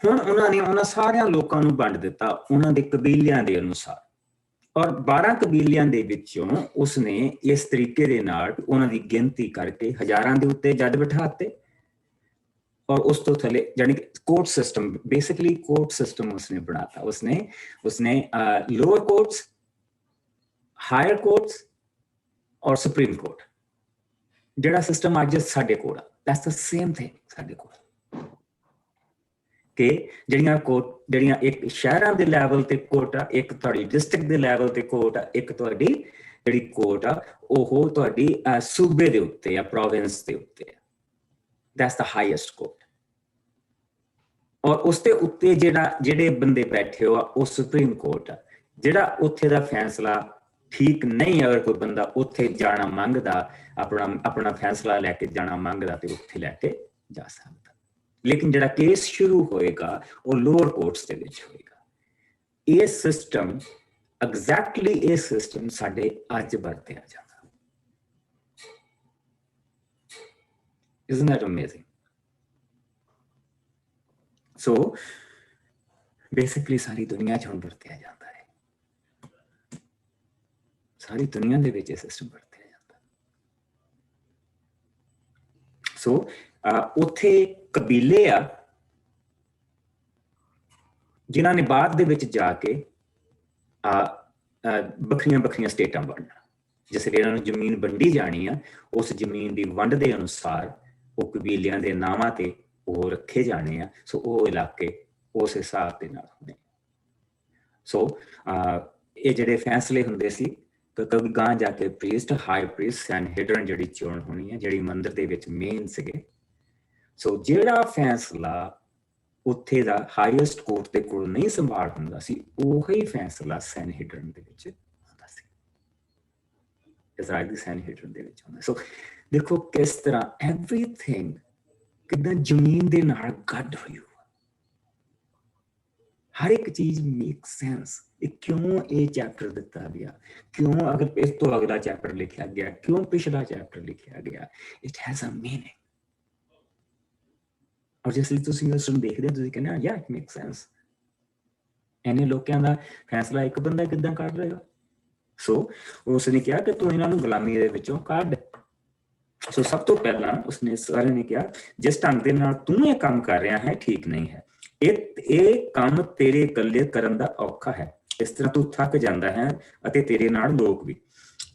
ਹੁਣ ਉਹਨਾਂ ਨੇ ਉਹਨਾਂ ਸਾਰਿਆਂ ਲੋਕਾਂ ਨੂੰ ਵੰਡ ਦਿੱਤਾ ਉਹਨਾਂ ਦੇ ਕਬੀਲਿਆਂ ਦੇ ਅਨੁਸਾਰ, ਔਰ 12 ਕਬੀਲਿਆਂ ਦੇ ਵਿੱਚੋਂ ਉਸਨੇ ਇਸ ਤਰੀਕੇ ਦੇ ਨਾਲ ਉਹਨਾਂ ਦੀ ਗਿਣਤੀ ਕਰਕੇ ਹਜ਼ਾਰਾਂ ਦੇ ਉੱਤੇ ਜੱਜ ਬਿਠਾਤੇ, ਔਰ ਉਸ ਤੋਂ ਥੱਲੇ ਜਾਨੀ ਕਿ court system, basically court system ਉਸਨੇ ਬਣਾਤਾ। ਉਸਨੇ ਲੋਅਰ ਕੋਰਟਸ, ਹਾਇਰ ਕੋਰਟਸ ਔਰ ਸੁਪਰੀਮ ਕੋਰਟ, ਜਿਹੜਾ ਸਿਸਟਮ ਅੱਜ ਸਾਡੇ ਕੋਲ ਆ, ਦੈਟਸ ਦ ਸੇਮ ਥਿੰਗ ਸਾਡੇ ਕੋਲ, ਕਿ ਜਿਹੜੀਆਂ ਇੱਕ ਸ਼ਹਿਰਾਂ ਦੇ ਲੈਵਲ ਤੇ ਕੋਰਟ ਆ, ਇੱਕ ਤੁਹਾਡੀ ਡਿਸਟ੍ਰਿਕਟ ਦੇ ਲੈਵਲ ਤੇ ਕੋਰਟ ਆ, ਇੱਕ ਤੁਹਾਡੀ ਜਿਹੜੀ ਕੋਰਟ ਆ ਉਹ ਤੁਹਾਡੀ ਸੂਬੇ ਦੇ ਉੱਤੇ ਆ, ਪ੍ਰੋਵਿੰਸ ਦੇ ਉੱਤੇ ਆ, ਦੈਟਸ ਦ ਹਾਈਐਸਟ ਕੋਰਟ। ਔਰ ਉਸਦੇ ਉੱਤੇ ਜਿਹੜੇ ਬੰਦੇ ਬੈਠੇ ਹੋ ਉਹ ਸੁਪਰੀਮ ਕੋਰਟ ਆ, ਜਿਹੜਾ ਉੱਥੇ ਦਾ ਫੈਸਲਾ ਠੀਕ ਨਹੀਂ, ਅਗਰ ਕੋਈ ਬੰਦਾ ਉੱਥੇ ਜਾਣਾ ਮੰਗਦਾ, ਆਪਣਾ ਫੈਸਲਾ ਲੈ ਕੇ ਜਾਣਾ ਮੰਗਦਾ ਤੇ ਉੱਥੇ ਲੈ ਕੇ ਜਾ ਸਕਦਾ। ਲੇਕਿਨ ਜਿਹੜਾ ਕੇਸ ਸ਼ੁਰੂ ਹੋਏਗਾ ਉਹ ਲੋਅਰ ਕੋਰਟਸ ਦੇ ਵਿੱਚ ਹੋਏਗਾ। ਇਹ ਸਿਸਟਮ ਐਗਜ਼ੈਕਟਲੀ ਇਹ ਸਿਸਟਮ ਸਾਡੇ ਅੱਜ ਵਰਤਿਆ ਜਾਂਦਾ। Isn't that amazing? So basically ਸਾਰੀ ਦੁਨੀਆ 'ਚ ਹੁਣ ਵਰਤਿਆ ਜਾਂਦਾ ਹੈ, ਸਾਰੀ ਦੁਨੀਆ ਦੇ ਵਿੱਚ ਇਹ ਸਿਸਟਮ ਵਰਤਿਆ ਜਾਂਦਾ। ਸੋ ਉੱਥੇ ਕਬੀਲੇ ਆ ਜਿਨ੍ਹਾਂ ਨੇ ਬਾਅਦ ਦੇ ਵਿੱਚ ਜਾ ਕੇ ਵੱਖਰੀਆਂ ਸਟੇਟਾਂ ਬਣਨਾ। ਜਿਸ ਵੇਲੇ ਇਹਨਾਂ ਨੂੰ ਜ਼ਮੀਨ ਵੰਡੀ ਜਾਣੀ ਆ, ਉਸ ਜ਼ਮੀਨ ਦੀ ਵੰਡ ਦੇ ਅਨੁਸਾਰ ਉਹ ਕਬੀਲਿਆਂ ਦੇ ਨਾਵਾਂ ਤੇ ਉਹ ਰੱਖੇ ਜਾਣੇ ਆ। ਸੋ ਉਹ ਇਲਾਕੇ ਉਸ ਹਿਸਾਬ ਦੇ ਨਾਲ ਹੁੰਦੇ। ਸੋ ਇਹ ਜਿਹੜੇ ਫੈਸਲੇ ਹੁੰਦੇ ਸੀ, ਕਦੇ ਗਾਂ ਜਾ ਕੇ ਪ੍ਰੀਸਟ, ਹਾਈ ਪ੍ਰੀਸਟ, ਸੈਨਹੇਡਰਨ ਜਿਹੜੀ ਚੋਣ ਹੋਣੀ ਹੈ, ਜਿਹੜੀ ਮੰਦਿਰ ਦੇ ਵਿੱਚ ਮੇਨ ਸੀਗੇ। ਸੋ ਜਿਹੜਾ ਫੈਸਲਾ ਉੱਥੇ ਦਾ ਹਾਈਐਸਟ ਕੋਰਟ ਦੇ ਕੋਲ ਨਹੀਂ ਸੰਭਾਲ ਹੁੰਦਾ ਸੀ, ਉਹੀ ਫੈਸਲਾ ਸੈਨਹੇਡਰਨ ਦੇ ਵਿੱਚ ਹੁੰਦਾ ਸੀ, ਇਜ਼ਰਾਈਲੀ ਸੈਨਹੇਡਰਨ ਦੇ ਵਿੱਚ ਹੁੰਦਾ। ਸੋ ਦੇਖੋ ਕਿਸ ਤਰ੍ਹਾਂ ਐਵਰੀਥਿੰਗ ਕਿੱਦਾਂ ਜ਼ਮੀਨ ਦੇ ਨਾਲ ਗੱਡ ਹੋਈ। हर एक चीज मेक सेंस। क्यों ये चैप्टर दिता गया, क्यों अगर इस तो अगला चैप्टर लिखा गया, क्यों पिछला चैप्टर लिखा गया, इट हैज अ मीनिंग। और जिसलिए ਤੁਸੀਂ ਉਸ ਨੂੰ ਦੇਖਦੇ ਹੋ ਤੁਸੀਂ ਕਹਿੰਦੇ ਆ ਯਾ ਇਟ ਮੇਕ ਸੈਂਸ। ਐਨੇ ਲੋਕਾਂ ਦਾ ਫੈਸਲਾ ਇੱਕ ਬੰਦਾ ਕਿੱਦਾਂ ਕਰ ਲਏਗਾ। ਸੋ ਉਸਨੇ ਕਿਹਾ ਕਿ ਤੂੰ ਇਹਨਾਂ ਨੂੰ ਗੁਲਾਮੀ ਦੇ ਵਿੱਚੋਂ ਕੱਢ। ਸੋ ਸਭ ਤੋਂ ਪਹਿਲਾਂ ਉਸਨੇ ਸਾਰਿਆਂ ਨੇ ਕਿਹਾ ਜਿਸ ਢੰਗ ਦੇ ਨਾਲ ਤੂੰ ਇਹ ਕੰਮ ਕਰ ਰਿਹਾ ਹੈ ਠੀਕ ਨਹੀਂ ਹੈ। ਇਹ ਕੰਮ ਤੇਰੇ ਇਕੱਲੇ ਕਰਨ ਦਾ ਔਖਾ ਹੈ। ਇਸ ਤਰ੍ਹਾਂ ਤੂੰ ਥੱਕ ਜਾਂਦਾ ਹੈ ਅਤੇ ਤੇਰੇ ਨਾਲ ਲੋਕ ਵੀ।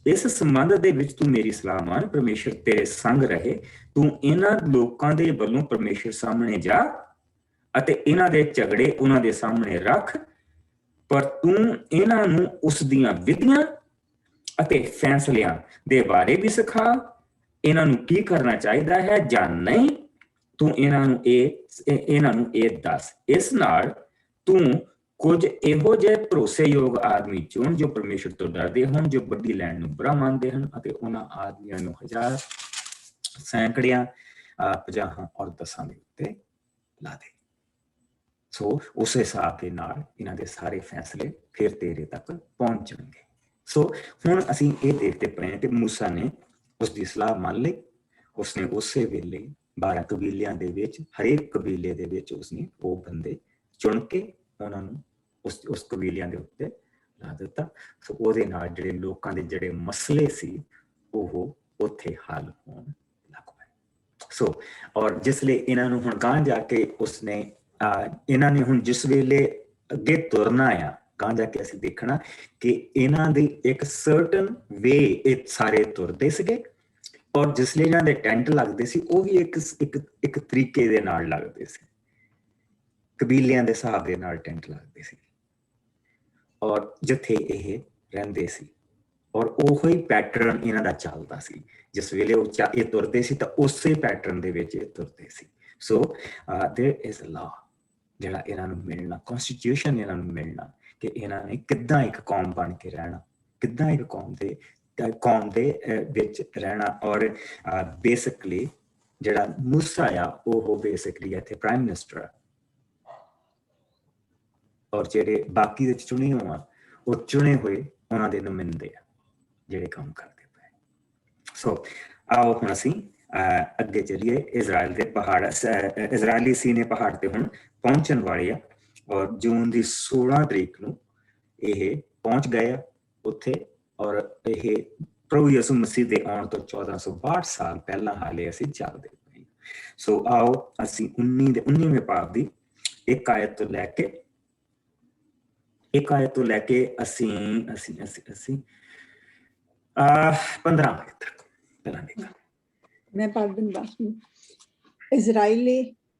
ਇਸ ਸੰਬੰਧ ਦੇ ਵਿੱਚ ਤੂੰ ਮੇਰੀ ਸਲਾਹ ਮੰਨ, ਪਰਮੇਸ਼ਰ ਤੇਰੇ ਸੰਗ ਰਹੇ। ਤੂੰ ਇਹਨਾਂ ਲੋਕਾਂ ਦੇ ਵੱਲੋਂ ਪਰਮੇਸ਼ਰ ਸਾਹਮਣੇ ਜਾ ਅਤੇ ਇਹਨਾਂ ਦੇ ਝਗੜੇ ਉਹਨਾਂ ਦੇ ਸਾਹਮਣੇ ਰੱਖ, ਪਰ ਤੂੰ ਇਹਨਾਂ ਨੂੰ ਉਸ ਦੀਆਂ ਵਿਧੀਆਂ ਅਤੇ ਫੈਸਲਿਆਂ ਦੇ ਬਾਰੇ ਵੀ ਸਿਖਾ। ਇਹਨਾਂ ਨੂੰ ਕੀ ਕਰਨਾ ਚਾਹੀਦਾ ਹੈ ਜਾਂ ਨਹੀਂ, ਤੂੰ ਇਹਨਾਂ ਨੂੰ ਇਹ ਦੱਸ। ਇਸ ਨਾਲ ਤੂੰ ਕੁਝ ਇਹੋ ਜਿਹੇ ਭਰੋਸੇਯੋਗ ਆਦਮੀ ਚੁਣ ਜੋ ਪਰਮੇਸ਼ਰ ਤੋਂ ਡਰਦੇ ਹੋਣ, ਜੋ ਵੱਡੀ ਲੈਣ ਨੂੰ ਬੁਰਾ ਮੰਨਦੇ ਹਨ ਅਤੇ ਉਹਨਾਂ ਆਦਮੀਆਂ ਨੂੰ ਹਜ਼ਾਰ, ਸੈਂਕੜਿਆਂ, 50 ਔਰ 10 ਦੇ ਉੱਤੇ ਲਾ ਦੇ। ਸੋ ਉਸ ਹਿਸਾਬ ਦੇ ਨਾਲ ਇਹਨਾਂ ਦੇ ਸਾਰੇ ਫੈਸਲੇ ਫਿਰ ਤੇਰੇ ਤੱਕ ਪਹੁੰਚਣਗੇ। ਸੋ ਹੁਣ ਅਸੀਂ ਇਹ ਦੇਖਦੇ ਪਏ ਹਾਂ ਕਿ ਮੂਸਾ ਨੇ ਉਸਦੀ ਸਲਾਹ ਮੰਨ ਲਈ। ਉਸਨੇ ਉਸੇ ਵੇਲੇ 12 ਕਬੀਲਿਆਂ ਦੇ ਵਿੱਚ ਹਰੇਕ ਕਬੀਲੇ ਦੇ ਵਿੱਚ ਉਸਨੇ ਉਹ ਬੰਦੇ ਚੁਣ ਕੇ ਉਹਨਾਂ ਨੂੰ ਉਸ ਕਬੀਲਿਆਂ ਦੇ ਉੱਤੇ ਲਾ ਦਿੱਤਾ। ਸੋ ਉਹਦੇ ਨਾਲ ਜਿਹੜੇ ਲੋਕਾਂ ਦੇ ਜਿਹੜੇ ਮਸਲੇ ਸੀ ਉਹ ਉੱਥੇ ਹੱਲ ਹੋਣ ਲੱਗ ਪਏ। ਸੋ ਔਰ ਜਿਸਲੇ ਇਹਨਾਂ ਨੂੰ ਹੁਣ ਗਾਂ ਜਾ ਕੇ ਉਸਨੇ ਇਹਨਾਂ ਨੇ ਹੁਣ ਜਿਸ ਵੇਲੇ ਅੱਗੇ ਤੁਰਨਾ ਆ, ਗਾਂ ਜਾ ਕੇ ਅਸੀਂ ਦੇਖਣਾ ਕਿ ਇਹਨਾਂ ਦੀ ਇੱਕ ਸਰਟਨ ਵੇ ਇਹ ਸਾਰੇ ਤੁਰਦੇ ਸੀਗੇ। ਔਰ ਜਿਸਲੇ ਇਹਨਾਂ ਦੇ ਟੈਂਟ ਲੱਗਦੇ ਸੀ ਉਹ ਵੀ ਇੱਕ ਤਰੀਕੇ ਦੇ ਨਾਲ ਲੱਗਦੇ ਸੀ, ਕਬੀਲਿਆਂ ਦੇ ਹਿਸਾਬ ਦੇ ਨਾਲ ਟੈਂਟ ਲੱਗਦੇ ਸੀ ਔਰ ਜਿੱਥੇ ਇਹ ਰਹਿੰਦੇ ਸੀ। ਔਰ ਉਹੀ ਪੈਟਰਨ ਇਹਨਾਂ ਦਾ ਚੱਲਦਾ ਸੀ। ਜਿਸ ਵੇਲੇ ਇਹ ਤੁਰਦੇ ਸੀ ਤਾਂ ਉਸੇ ਪੈਟਰਨ ਦੇ ਵਿੱਚ ਇਹ ਤੁਰਦੇ ਸੀ। ਸੋ ਦੇयर ਇਜ਼ ਅ ਲਾ ਜਿਹੜਾ ਇਹਨਾਂ ਨੂੰ ਮਿਲਣਾ, ਕਨਸਟੀਟਿਊਸ਼ਨ ਇਹਨਾਂ ਨੂੰ ਮਿਲਣਾ ਕਿ ਇਹਨਾਂ ਨੇ ਕਿੱਦਾਂ ਇੱਕ ਕੌਮ ਬਣ ਕੇ ਰਹਿਣਾ, ਕਿੱਦਾਂ ਇੱਕ ਕੌਮ ਦੇ ਵਿੱਚ ਰਹਿਣਾ। ਔਰ ਬੇਸਿਕਲੀ ਜਿਹੜਾ ਮੂਸਾ ਆ ਉਹ ਬੇਸਿਕਲੀ ਇੱਥੇ ਪ੍ਰਾਈਮ ਮਿਨਿਸਟਰ ਆ ਔਰ ਜਿਹੜੇ ਬਾਕੀ ਦੇ ਚੁਣੇ ਹੋਣ ਉਹ ਚੁਣੇ ਹੋਏ ਉਹਨਾਂ ਦੇ ਨੁਮਾਇੰਦੇ ਆ ਜਿਹੜੇ ਕੰਮ ਕਰਦੇ ਪਏ। ਸੋ ਆਓ ਹੁਣ ਅਸੀਂ ਅੱਗੇ ਚੱਲੀਏ। ਇਜ਼ਰਾਈਲ ਦੇ ਪਹਾੜ, ਇਜ਼ਰਾਈਲੀ ਸੀਨੇ ਪਹਾੜ ਤੇ ਹੁਣ ਪਹੁੰਚਣ ਵਾਲੇ ਆ ਔਰ ਜੂਨ ਦੀ 16 ਤਰੀਕ ਨੂੰ ਇਹ ਪਹੁੰਚ ਗਏ ਆ ਉੱਥੇ। ਔਰ ਇਹ ਪ੍ਰਭੂ ਯਿਸੂ ਮਸੀਹ ਦੇ ਆਉਣ ਤੋਂ 1462 ਸਾਲ ਪਹਿਲਾਂ ਹਾਲੇ ਅਸੀਂ ਚੱਲਦੇ ਪਏ। ਸੋ ਆਓ ਅਸੀਂ 19ਵੇਂ ਪਾਠ ਦੀ ਇੱਕ ਆਇਤ ਤੋਂ ਲੈ ਕੇ ਅਸੀਂ 15 ਆਇਤ ਤੱਕ ਪਹਿਲਾਂ ਦੇਖਾਂਗੇ। मैं पढ़ दिंदा।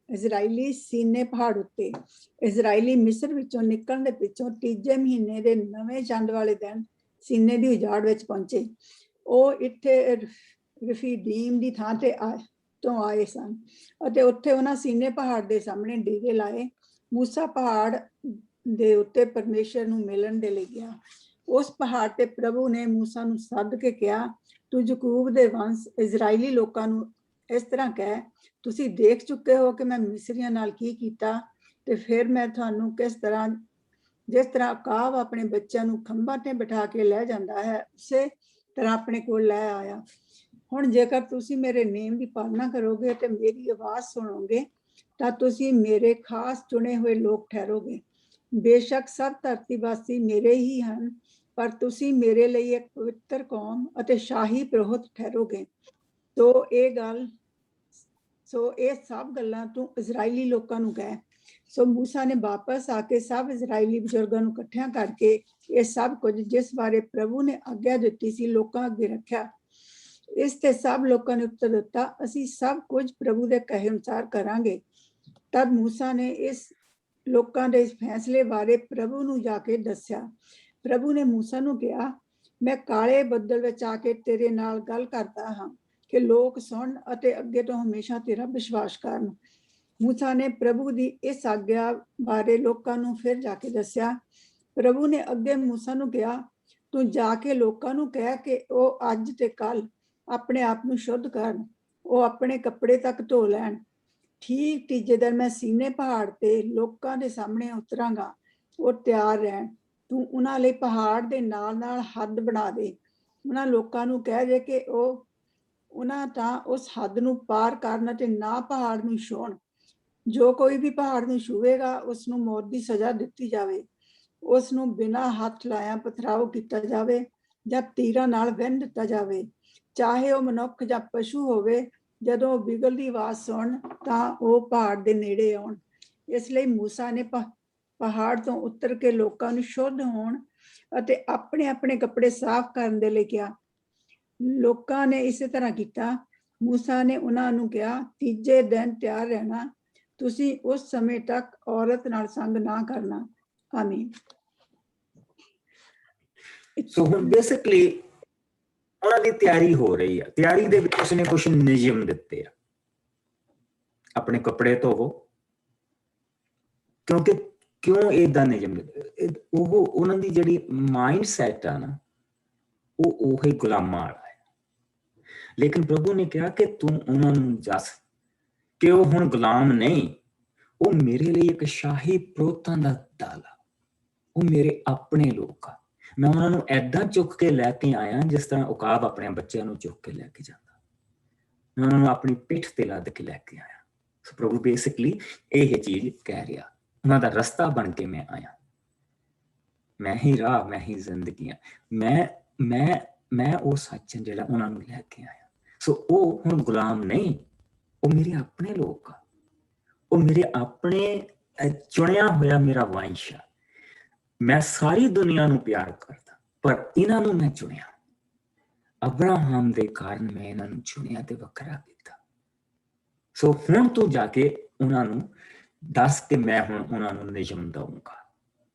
ਇਜ਼ਰਾਈਲੀ ਸੀਨੇ ਪਹਾੜ ਉੱਤੇ ਇਜ਼ਰਾਈਲੀ ਮਿਸਰ ਵਿੱਚੋਂ ਨਿਕਲਣ ਦੇ ਪਿੱਛੋਂ ਤੀਜੇ ਮਹੀਨੇ ਦੇ ਨਵੇਂ ਚੰਦ ਵਾਲੇ ਦਿਨ ਸੀਨੇ ਦੀ ਉਜਾੜ ਵਿੱਚ ਪਹੁੰਚੇ। ਉਹ ਇੱਥੇ ਰਫੀਦੀਮ ਦੀ ਥਾਂ ਤੇ ਆਏ ਸਨ ਅਤੇ ਉੱਥੇ ਉਹਨਾਂ ਸੀਨੇ ਪਹਾੜ ਦੇ ਸਾਹਮਣੇ ਡੇਰੇ ਲਾਏ। ਮੂਸਾ ਪਹਾੜ ਦੇ ਉੱਤੇ ਪਰਮੇਸ਼ਰ ਨੂੰ ਮਿਲਣ ਦੇ ਲਈ ਗਿਆ। ਉਸ ਪਹਾੜ ਤੇ ਪ੍ਰਭੂ ਨੇ ਮੂਸਾ ਨੂੰ ਸੱਦ ਕੇ ਕਿਹਾ, ਤੂੰ ਯਾਕੂਬ ਦੇ ਵੰਸ਼ ਇਜ਼ਰਾਈਲੀ ਲੋਕਾਂ ਨੂੰ ਇਸ ਤਰ੍ਹਾਂ ਕਹਿ, ਤੁਸੀਂ ਦੇਖ ਚੁੱਕੇ ਹੋ ਕਿ ਮੈਂ ਮਿਸਰੀਆਂ ਨਾਲ ਕੀ ਕੀਤਾ ਤੇ ਫਿਰ ਮੈਂ ਤੁਹਾਨੂੰ ਜਿਸ ਤਰ੍ਹਾਂ ਅਕਾਬ ਆਪਣੇ ਬੱਚਿਆਂ ਨੂੰ ਖੰਭਾਂ ਤੇ ਬਿਠਾ ਕੇ ਲੈ ਜਾਂਦਾ ਹੈ ਉਸੇ ਤਰ੍ਹਾਂ ਆਪਣੇ ਕੋਲ ਲੈ ਆਇਆ। ਹੁਣ ਜੇਕਰ ਤੁਸੀਂ ਮੇਰੇ ਨੇਮ ਦੀ ਪਾਲਣਾ ਕਰੋਗੇ ਤੇ ਮੇਰੀ ਆਵਾਜ਼ ਸੁਣੋਗੇ ਤਾਂ ਤੁਸੀਂ ਮੇਰੇ ਖਾਸ ਚੁਣੇ ਹੋਏ ਲੋਕ ਠਹਿਰੋਗੇ। ਬੇਸ਼ੱਕ ਸਭ ਧਰਤੀ ਵਾਸੀ ਮੇਰੇ ਹੀ ਹਨ, ਪਰ ਤੁਸੀਂ ਮੇਰੇ ਲਈ ਇੱਕ ਪਵਿੱਤਰ ਕੌਮ ਅਤੇ ਸ਼ਾਹੀ ਪੁਰੋਹਿਤ ਠਹਿਰੋਗੇ। ਸੋ ਇਹ ਸਭ ਗੱਲਾਂ ਤੂੰ ਇਜ਼ਰਾਈਲੀ ਲੋਕਾਂ ਨੂੰ ਕਹਿ। ਸੋ ਮੂਸਾ ਨੇ ਵਾਪਸ ਆ ਕੇ ਸਭ ਇਜ਼ਰਾਈਲੀ ਬਜ਼ੁਰਗਾਂ ਨੂੰ ਇਕੱਠਿਆਂ ਕਰਕੇ ਇਹ ਸਭ ਕੁਝ ਜਿਸ ਬਾਰੇ ਪ੍ਰਭੂ ਨੇ ਆਗਿਆ ਦਿੱਤੀ ਸੀ ਲੋਕਾਂ ਅੱਗੇ ਰੱਖਿਆ। ਇਸ ਤੇ ਸਭ ਲੋਕਾਂ ਨੇ ਉੱਤਰ ਦਿੱਤਾ, ਅਸੀਂ ਸਭ ਕੁਝ ਪ੍ਰਭੂ ਦੇ ਕਹੇ ਅਨੁਸਾਰ ਕਰਾਂਗੇ। ਤਦ ਮੂਸਾ ਨੇ ਇਸ ਲੋਕਾਂ ਦੇ ਇਸ ਫੈਸਲੇ ਬਾਰੇ ਪ੍ਰਭੂ ਨੂੰ ਜਾ ਕੇ ਦੱਸਿਆ। ਪ੍ਰਭੂ ਨੇ ਮੂਸਾ ਨੂੰ ਕਿਹਾ, ਮੈਂ ਕਾਲੇ ਬੱਦਲ ਵਿੱਚ ਆ ਕੇ ਤੇਰੇ ਨਾਲ ਗੱਲ ਕਰਦਾ ਹਾਂ ਕਿ ਲੋਕ ਸੁਣ ਅਤੇ ਅੱਗੇ ਤੋਂ ਹਮੇਸ਼ਾ ਤੇਰਾ ਵਿਸ਼ਵਾਸ ਕਰਨ। ਮੂਸਾ ਨੇ ਪ੍ਰਭੂ ਦੀ ਇਸ ਆਗਿਆ ਬਾਰੇ ਲੋਕਾਂ ਨੂੰ ਫਿਰ ਜਾ ਕੇ ਦੱਸਿਆ। ਪ੍ਰਭੂ ਨੇ ਅੱਗੇ ਮੂਸਾ ਨੂੰ ਕਿਹਾ, ਤੂੰ ਜਾ ਕੇ ਲੋਕਾਂ ਨੂੰ ਕਹਿ ਕਿ ਉਹ ਅੱਜ ਤੇ ਕੱਲ ਆਪਣੇ ਆਪ ਨੂੰ ਸ਼ੁੱਧ ਕਰਨ, ਉਹ ਆਪਣੇ ਕੱਪੜੇ ਤੱਕ ਧੋ ਲੈਣ। ਠੀਕ ਤੀਜੇ ਦਿਨ ਮੈਂ ਸੀਨੇ ਪਹਾੜ ਤੇ ਲੋਕਾਂ ਦੇ ਸਾਹਮਣੇ ਉਤਰਾਂਗਾ ਉਹ ਤਿਆਰ ਰਹਿਣ। ਤੂੰ ਉਹਨਾਂ ਲਈ ਪਹਾੜ ਦੇ ਨਾਲ ਨਾਲ ਹੱਦ ਬਣਾ ਦੇ। ਉਹਨਾਂ ਲੋਕਾਂ ਨੂੰ ਕਹਿ ਦੇ ਕਿ ਉਹ ਉਹਨਾਂ ਤਾਂ ਉਸ ਹੱਦ ਨੂੰ ਪਾਰ ਕਰਨ ਅਤੇ ਨਾ ਪਹਾੜ ਨੂੰ ਛੂਹਣ। ਜੋ ਕੋਈ ਵੀ ਪਹਾੜ ਨੂੰ ਛੂਹੇਗਾ ਉਸ ਨੂੰ ਮੌਤ ਦੀ ਸਜ਼ਾ ਦਿੱਤੀ ਜਾਵੇ। ਉਸ ਨੂੰ ਬਿਨਾਂ ਹੱਥ ਲਾਇਆ ਪਥਰਾਓ ਕੀਤਾ ਜਾਵੇ ਜਾਂ ਤੀਰਾਂ ਨਾਲ ਵਿੰਨ੍ਹ ਦਿੱਤਾ ਜਾਵੇ, ਚਾਹੇ ਉਹ ਮਨੁੱਖ ਜਾਂ ਪਸ਼ੂ ਹੋਵੇ। ਜਦੋਂ ਉਹ ਬਿਗਲ ਦੀ ਆਵਾਜ਼ ਸੁਣਨ ਤਾਂ ਉਹ ਪਹਾੜ ਦੇ ਨੇੜੇ ਆਉਣ। ਇਸ ਲਈ ਮੂਸਾ ਨੇ ਪਹਾੜ ਤੋਂ ਉਤਰ ਕੇ ਲੋਕਾਂ ਨੂੰ ਸ਼ੁੱਧ ਹੋਣ ਅਤੇ ਆਪਣੇ ਆਪਣੇ ਕੱਪੜੇ ਸਾਫ਼ ਕਰਨ ਦੇ ਲਈ ਕਿਹਾ। ਲੋਕਾਂ ਨੇ ਇਸੇ ਤਰ੍ਹਾਂ ਕੀਤਾ। ਮੂਸਾ ਨੇ ਉਹਨਾਂ ਨੂੰ ਕਿਹਾ, ਤੀਜੇ ਦਿਨ ਤਿਆਰ ਰਹਿਣਾ। ਤੁਸੀਂ ਉਸ ਸਮੇਂ ਤੱਕ ਔਰਤ ਨਾਲ ਸੰਗ ਨਾ ਕਰਨਾ। ਆਮੀਨ। ਸੋ ਹੁਣ ਬੇਸਿਕਲੀ ਉਹਨਾਂ ਦੀ ਤਿਆਰੀ ਹੋ ਰਹੀ ਆ। ਤਿਆਰੀ ਦੇ ਵਿੱਚ ਉਸਨੇ ਕੁਝ ਨਿਯਮ ਦਿੱਤੇ ਆ। ਆਪਣੇ ਕੱਪੜੇ ਧੋਵੋ, ਕਿਉਂਕਿ ਕਿਉਂ ਏਦਾਂ ਨਿਯਮ? ਉਹ ਉਹਨਾਂ ਦੀ ਜਿਹੜੀ ਮਾਈਂਡ ਸੈਟ ਆ ਨਾ, ਉਹ ਉਹੀ ਗੁਲਾਮਾਂ ਵਾਲਾ ਹੈ। ਲੇਕਿਨ ਪ੍ਰਭੂ ਨੇ ਕਿਹਾ ਕਿ ਤੂੰ ਉਹਨਾਂ ਨੂੰ ਦੱਸ ਕਿ ਉਹ ਹੁਣ ਗੁਲਾਮ ਨਹੀਂ, ਉਹ ਮੇਰੇ ਲਈ ਇੱਕ ਸ਼ਾਹੀ ਪੁਰੋਤਾਂ ਦਾ ਦਲ ਆ। ਉਹ ਮੇਰੇ ਆਪਣੇ ਲੋਕ ਆ। ਮੈਂ ਉਹਨਾਂ ਨੂੰ ਏਦਾਂ ਚੁੱਕ ਕੇ ਲੈ ਕੇ ਆਇਆ ਜਿਸ ਤਰ੍ਹਾਂ ਉਕਾਬ ਆਪਣੇ ਬੱਚਿਆਂ ਨੂੰ ਚੁੱਕ ਕੇ ਲੈ ਕੇ ਜਾਂਦਾ। ਮੈਂ ਉਹਨਾਂ ਨੂੰ ਆਪਣੀ ਪਿੱਠ ਤੇ ਲੱਦ ਕੇ ਲੈ ਕੇ ਆਇਆ। ਸੋ ਪ੍ਰਭੂ ਬੇਸਿਕਲੀ ਇਹ ਚੀਜ਼ ਕਹਿ ਰਿਹਾ, ਉਹਨਾਂ ਦਾ ਰਸਤਾ ਬਣ ਕੇ ਮੈਂ ਆਇਆ। ਮੈਂ ਹੀ ਰਾਹ, ਮੈਂ ਹੀ ਜ਼ਿੰਦਗੀ ਆ। ਮੈਂ ਉਹ ਸੱਚ ਜਿਹੜਾ ਉਹਨਾਂ ਨੂੰ ਲੈ ਕੇ ਆਇਆ। ਸੋ ਉਹ ਹੁਣ ਗੁਲਾਮ ਨਹੀਂ, ਉਹ ਮੇਰੇ ਆਪਣੇ ਲੋਕ ਆ। ਉਹ ਮੇਰੇ ਆਪਣੇ ਚੁਣਿਆ ਹੋਇਆ ਮੇਰਾ ਵੰਸ਼ ਆ। ਮੈਂ ਸਾਰੀ ਦੁਨੀਆ ਨੂੰ ਪਿਆਰ ਕਰਦਾ, ਪਰ ਇਹਨਾਂ ਨੂੰ ਮੈਂ ਚੁਣਿਆ। ਅਬਰਾਹਮ ਦੇ ਕਾਰਨ ਮੈਂ ਇਹਨਾਂ ਨੂੰ ਚੁਣਿਆ ਤੇ ਵੱਖਰਾ ਕੀਤਾ। ਸੋ ਹੁਣ ਤੂੰ ਜਾ ਕੇ ਉਹਨਾਂ ਨੂੰ ਦੱਸ ਕਿ ਮੈਂ ਹੁਣ ਉਹਨਾਂ ਨੂੰ ਨਿਯਮ ਦਊਂਗਾ।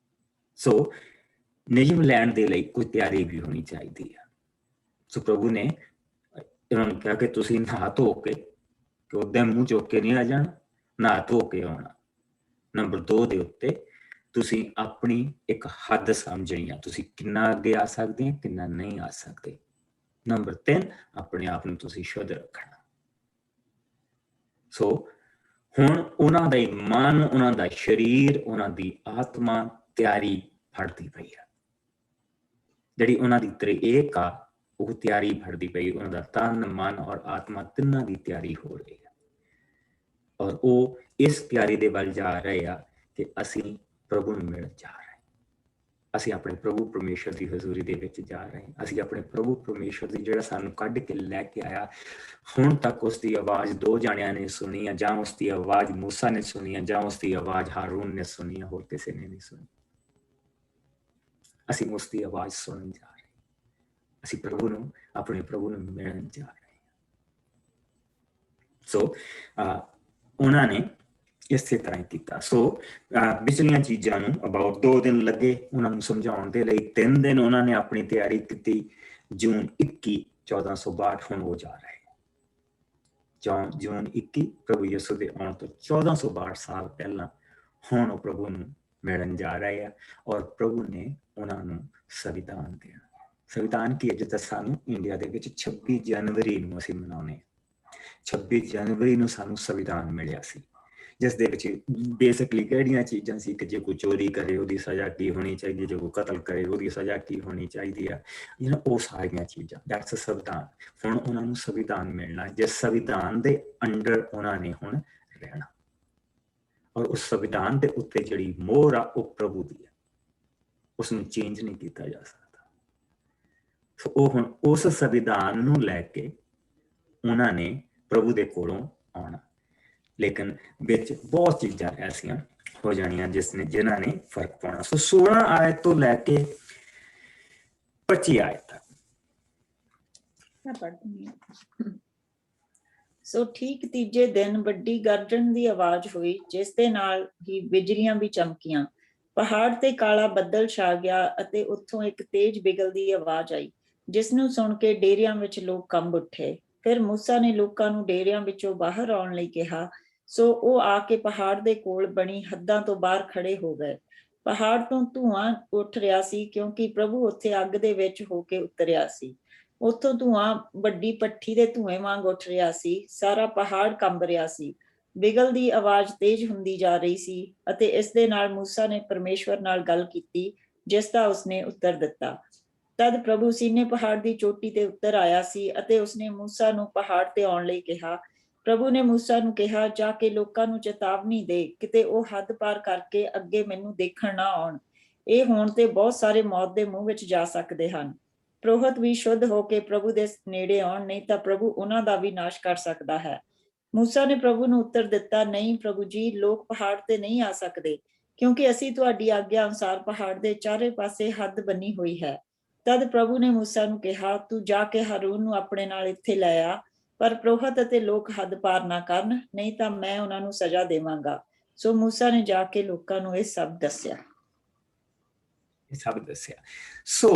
ਸੋ ਨਿਯਮ ਲੈਣ ਦੇ ਲਈ ਕੋਈ ਤਿਆਰੀ ਵੀ ਹੋਣੀ ਚਾਹੀਦੀ ਆ। ਸੋ ਪ੍ਰਭੂ ਨੇ ਇਹਨਾਂ ਨੂੰ ਕਿਹਾ ਕਿ ਤੁਸੀਂ ਨਹਾ ਧੋ ਕੇ, ਕਿ ਉਦਾਂ ਮੂੰਹ ਚੁੱਕ ਕੇ ਨਹੀਂ ਆ ਜਾਣਾ, ਨਹਾ ਧੋ ਕੇ ਆਉਣਾ। ਨੰਬਰ 2 ਦੇ ਉੱਤੇ ਤੁਸੀਂ ਆਪਣੀ ਇੱਕ ਹੱਦ ਸਮਝਣੀ ਆ। ਤੁਸੀਂ ਕਿੰਨਾ ਅੱਗੇ ਆ ਸਕਦੇ ਆ, ਕਿੰਨਾ ਨਹੀਂ ਆ ਸਕਦੇ। ਨੰਬਰ 3 ਆਪਣੇ ਆਪ ਨੂੰ ਤੁਸੀਂ ਸ਼ੁੱਧ ਰੱਖਣਾ। ਸੋ ਹੁਣ ਉਹਨਾਂ ਦਾ ਮਨ, ਉਹਨਾਂ ਦਾ ਸਰੀਰ, ਉਹਨਾਂ ਦੀ ਆਤਮਾ ਤਿਆਰੀ ਫੜਦੀ ਪਈ ਆ। ਜਿਹੜੀ ਉਹਨਾਂ ਦੀ ਤ੍ਰਿਏਕ ਆ, ਉਹ ਤਿਆਰੀ ਫੜਦੀ ਪਈ। ਉਹਨਾਂ ਦਾ ਤਨ, ਮਨ ਔਰ ਆਤਮਾ ਤਿੰਨਾਂ ਦੀ ਤਿਆਰੀ ਹੋ ਰਹੀ ਹੈ। ਔਰ ਉਹ ਇਸ ਤਿਆਰੀ ਦੇ ਵੱਲ ਜਾ ਰਹੇ ਆ ਕਿ ਅਸੀਂ ਪ੍ਰਭੂ ਨੂੰ ਮਿਲਣ ਜਾ ਰਹੇ ਹਾਂ। ਅਸੀਂ ਆਪਣੇ ਪ੍ਰਭੂ ਪਰਮੇਸ਼ਰ ਦੀ ਹਜ਼ੂਰੀ ਦੇ ਵਿੱਚ ਜਾ ਰਹੇ ਹਾਂ। ਅਸੀਂ ਆਪਣੇ ਪ੍ਰਭੂ ਪਰਮੇਸ਼ਰ ਦੀ, ਜਿਹੜਾ ਸਾਨੂੰ ਕੱਢ ਕੇ ਲੈ ਕੇ ਆਇਆ, ਹੁਣ ਤੱਕ ਉਸ ਦੀ ਆਵਾਜ਼ 2 ਜਾਣਿਆਂ ਨੇ ਸੁਣੀ ਆ, ਜਾਂ ਉਸ ਦੀ ਆਵਾਜ਼ ਮੂਸਾ ਨੇ ਸੁਣੀ ਆ, ਜਾਂ ਉਸ ਦੀ ਆਵਾਜ਼ ਹਾਰੂਨ ਨੇ ਸੁਣੀ ਆ, ਹੋਰ ਕਿਸੇ ਨੇ ਨਹੀਂ ਸੁਣੀ। ਅਸੀਂ ਉਸ ਦੀ ਆਵਾਜ਼ ਸੁਣਨ ਜਾ ਰਹੇ ਹਾਂ। ਅਸੀਂ ਪ੍ਰਭੂ ਨੂੰ, ਆਪਣੇ ਪ੍ਰਭੂ ਨੂੰ ਮਿਲਣ ਜਾ ਰਹੇ ਹਾਂ। ਸੋ ਉਹਨਾਂ ਨੇ ਇਸੇ ਤਰ੍ਹਾਂ ਹੀ ਕੀਤਾ। ਸੋ ਵਿਚਲੀਆਂ ਚੀਜ਼ਾਂ ਨੂੰ ਅਬਾਊਟ 2 ਦਿਨ ਲੱਗੇ ਉਹਨਾਂ ਨੂੰ ਸਮਝਾਉਣ ਦੇ ਲਈ। 3 ਦਿਨ ਉਹਨਾਂ ਨੇ ਆਪਣੀ ਤਿਆਰੀ ਕੀਤੀ। ਜੂਨ 21, 1462 ਹੁਣ ਉਹ ਜਾ ਰਹੇ। ਜੂਨ 21 ਪ੍ਰਭੂ ਯਿਸੂ ਦੇ ਆਉਣ ਤੋਂ 1462 ਸਾਲ ਪਹਿਲਾਂ ਹੁਣ ਉਹ ਪ੍ਰਭੂ ਨੂੰ ਮਿਲਣ ਜਾ ਰਹੇ ਆ। ਔਰ ਪ੍ਰਭੂ ਨੇ ਉਹਨਾਂ ਨੂੰ ਸੰਵਿਧਾਨ ਦੇਣਾ। ਸੰਵਿਧਾਨ ਕੀ ਹੈ? ਜਿੱਦਾਂ ਸਾਨੂੰ ਇੰਡੀਆ ਦੇ ਵਿੱਚ 26 ਜਨਵਰੀ ਨੂੰ ਅਸੀਂ ਮਨਾਉਂਦੇ ਹਾਂ। 26 ਜਨਵਰੀ ਨੂੰ ਸਾਨੂੰ ਸੰਵਿਧਾਨ ਮਿਲਿਆ ਸੀ, ਜਿਸ ਦੇ ਵਿੱਚ ਬੇਸਿਕਲੀ ਕਿਹੜੀਆਂ ਚੀਜ਼ਾਂ ਸੀ ਕਿ ਜੇ ਕੋਈ ਚੋਰੀ ਕਰੇ ਉਹਦੀ ਸਜ਼ਾ ਕੀ ਹੋਣੀ ਚਾਹੀਦੀ, ਜੇ ਕੋਈ ਕਤਲ ਕਰੇ ਉਹਦੀ ਸਜ਼ਾ ਕੀ ਹੋਣੀ ਚਾਹੀਦੀ ਆ, ਉਹ ਸਾਰੀਆਂ ਚੀਜ਼ਾਂ। ਦੈਟਸ ਅ ਸੰਵਿਧਾਨ। ਹੁਣ ਉਹਨਾਂ ਨੂੰ ਸੰਵਿਧਾਨ ਮਿਲਣਾ, ਜਿਸ ਸੰਵਿਧਾਨ ਦੇ ਅੰਡਰ ਉਹਨਾਂ ਨੇ ਹੁਣ ਰਹਿਣਾ। ਔਰ ਉਸ ਸੰਵਿਧਾਨ ਦੇ ਉੱਤੇ ਜਿਹੜੀ ਮੋਹਰ ਆ ਉਹ ਪ੍ਰਭੂ ਦੀ ਹੈ, ਉਸ ਨੂੰ ਚੇਂਜ ਨਹੀਂ ਕੀਤਾ ਜਾ ਸਕਦਾ। ਸੋ ਉਹ ਹੁਣ ਉਸ ਸੰਵਿਧਾਨ ਨੂੰ ਲੈ ਕੇ ਉਹਨਾਂ ਨੇ ਪ੍ਰਭੂ ਦੇ ਕੋਲੋਂ ਆਉਣਾ। ਲੇਕਿਨ ਵਿੱਚ ਬਹੁਤ ਚੀਜ਼ਾਂ ਐਸੀਆਂ ਹੋ ਜਾਣੀਆਂ ਜਿਨ੍ਹਾਂ ਨੇ ਫਰਕ ਪਾਉਣਾ। ਸੋ 16 ਆਇਤ ਤੋਂ ਲੈ ਕੇ 25 ਆਇਤ ਤੱਕ ਮੈਂ ਪੜ੍ਹਦੀ ਹਾਂ। ਸੋ ਠੀਕ ਤੀਜੇ ਦਿਨ ਵੱਡੀ ਗਰਜਣ ਦੀ ਆਵਾਜ਼ ਹੋਈ, ਜਿਸ ਦੇ ਨਾਲ ਹੀ ਬਿਜਲੀਆਂ ਵੀ ਚਮਕੀਆਂ। ਪਹਾੜ ਤੇ ਕਾਲਾ ਬੱਦਲ ਛਾ ਗਿਆ ਅਤੇ ਉੱਥੋਂ ਇੱਕ ਤੇਜ਼ ਬਿਗਲ ਦੀ ਆਵਾਜ਼ ਆਈ, ਜਿਸ ਨੂੰ ਸੁਣ ਕੇ ਡੇਰਿਆਂ ਵਿੱਚ ਲੋਕ ਕੰਬ ਉੱਠੇ। ਫਿਰ ਮੂਸਾ ਨੇ ਲੋਕਾਂ ਨੂੰ ਡੇਰਿਆਂ ਵਿੱਚੋਂ ਬਾਹਰ ਆਉਣ ਲਈ ਕਿਹਾ। ਸੋ ਉਹ ਆ ਕੇ ਪਹਾੜ ਦੇ ਕੋਲ ਬਣੀ ਹੱਦਾਂ ਤੋਂ ਬਾਹਰ ਖੜੇ ਹੋ ਗਏ। ਪਹਾੜ ਤੋਂ ਧੂੰਆਂ ਉੱਠ ਰਿਹਾ ਸੀ, ਕਿਉਂਕਿ ਪ੍ਰਭੂ ਉੱਥੇ ਅੱਗ ਦੇ ਵਿੱਚ ਹੋ ਕੇ ਉਤਰਿਆ ਸੀ। ਉੱਥੋਂ ਧੂੰਆਂ ਵੱਡੀ ਭੱਠੀ ਦੇ ਧੂਏ ਵਾਂਗ ਉੱਠ ਰਿਹਾ ਸੀ। ਸਾਰਾ ਪਹਾੜ ਕੰਬ ਰਿਹਾ ਸੀ। ਬਿਗਲ ਦੀ ਆਵਾਜ਼ ਤੇਜ਼ ਹੁੰਦੀ ਜਾ ਰਹੀ ਸੀ ਅਤੇ ਇਸ ਦੇ ਨਾਲ ਮੂਸਾ ਨੇ ਪਰਮੇਸ਼ਵਰ ਨਾਲ ਗੱਲ ਕੀਤੀ, ਜਿਸ ਦਾ ਉਸਨੇ ਉੱਤਰ ਦਿੱਤਾ। ਤਦ ਪ੍ਰਭੂ ਸੀਨੇ ਪਹਾੜ ਦੀ ਚੋਟੀ ਤੇ ਉੱਤਰ ਆਇਆ ਸੀ ਅਤੇ ਉਸਨੇ ਮੂਸਾ ਨੂੰ ਪਹਾੜ ਤੇ ਆਉਣ ਲਈ ਕਿਹਾ। ਪ੍ਰਭੂ ਨੇ ਮੂਸਾ ਨੂੰ ਕਿਹਾ, ਜਾ ਕੇ ਲੋਕਾਂ ਨੂੰ ਚੇਤਾਵਨੀ ਦੇ, ਕਿਤੇ ਉਹ ਹੱਦ ਪਾਰ ਕਰਕੇ ਅੱਗੇ ਮੈਨੂੰ ਦੇਖਣ ਨਾ ਆਉਣ। ਇਹ ਹੋਣ ਤੇ ਬਹੁਤ ਸਾਰੇ ਮੌਤ ਦੇ ਮੂੰਹ ਵਿੱਚ ਜਾ ਸਕਦੇ ਹਨ। ਪ੍ਰੋਹਤ ਵੀ ਸ਼ੁੱਧ ਹੋ ਕੇ ਪ੍ਰਭੂ ਦੇ ਨੇੜੇ ਆਉਣ, ਨਹੀਂ ਤਾਂ ਪ੍ਰਭੂ ਉਹਨਾਂ ਦਾ ਵੀ ਨਾਸ਼ ਕਰ ਸਕਦਾ ਹੈ। ਮੂਸਾ ਨੇ ਪ੍ਰਭੂ ਨੂੰ ਉੱਤਰ ਦਿੱਤਾ, ਨਹੀਂ ਪ੍ਰਭੂ ਜੀ, ਲੋਕ ਪਹਾੜ ਤੇ ਨਹੀਂ ਆ ਸਕਦੇ, ਕਿਉਂਕਿ ਅਸੀਂ ਤੁਹਾਡੀ ਆਗਿਆ ਅਨੁਸਾਰ ਪਹਾੜ ਦੇ ਚਾਰੇ ਪਾਸੇ ਹੱਦ ਬੰਨੀ ਹੋਈ ਹੈ। ਤਦ ਪ੍ਰਭੂ ਨੇ ਮੂਸਾ ਨੂੰ ਕਿਹਾ, ਤੂੰ ਜਾ ਕੇ ਹਾਰੂਨ ਨੂੰ ਆਪਣੇ ਨਾਲ ਇੱਥੇ ਲੈ ਆ, ਪਰ ਪ੍ਰੋਹਤ ਅਤੇ ਲੋਕ ਹੱਦ ਪਾਰ ਨਾ ਕਰਨ, ਨਹੀਂ ਤਾਂ ਮੈਂ ਉਹਨਾਂ ਨੂੰ ਸਜ਼ਾ ਦੇਵਾਂਗਾ। ਸੋ ਮੂਸਾ ਨੇ ਜਾ ਕੇ ਲੋਕਾਂ ਨੂੰ ਇਹ ਸਭ ਦੱਸਿਆ। ਸੋ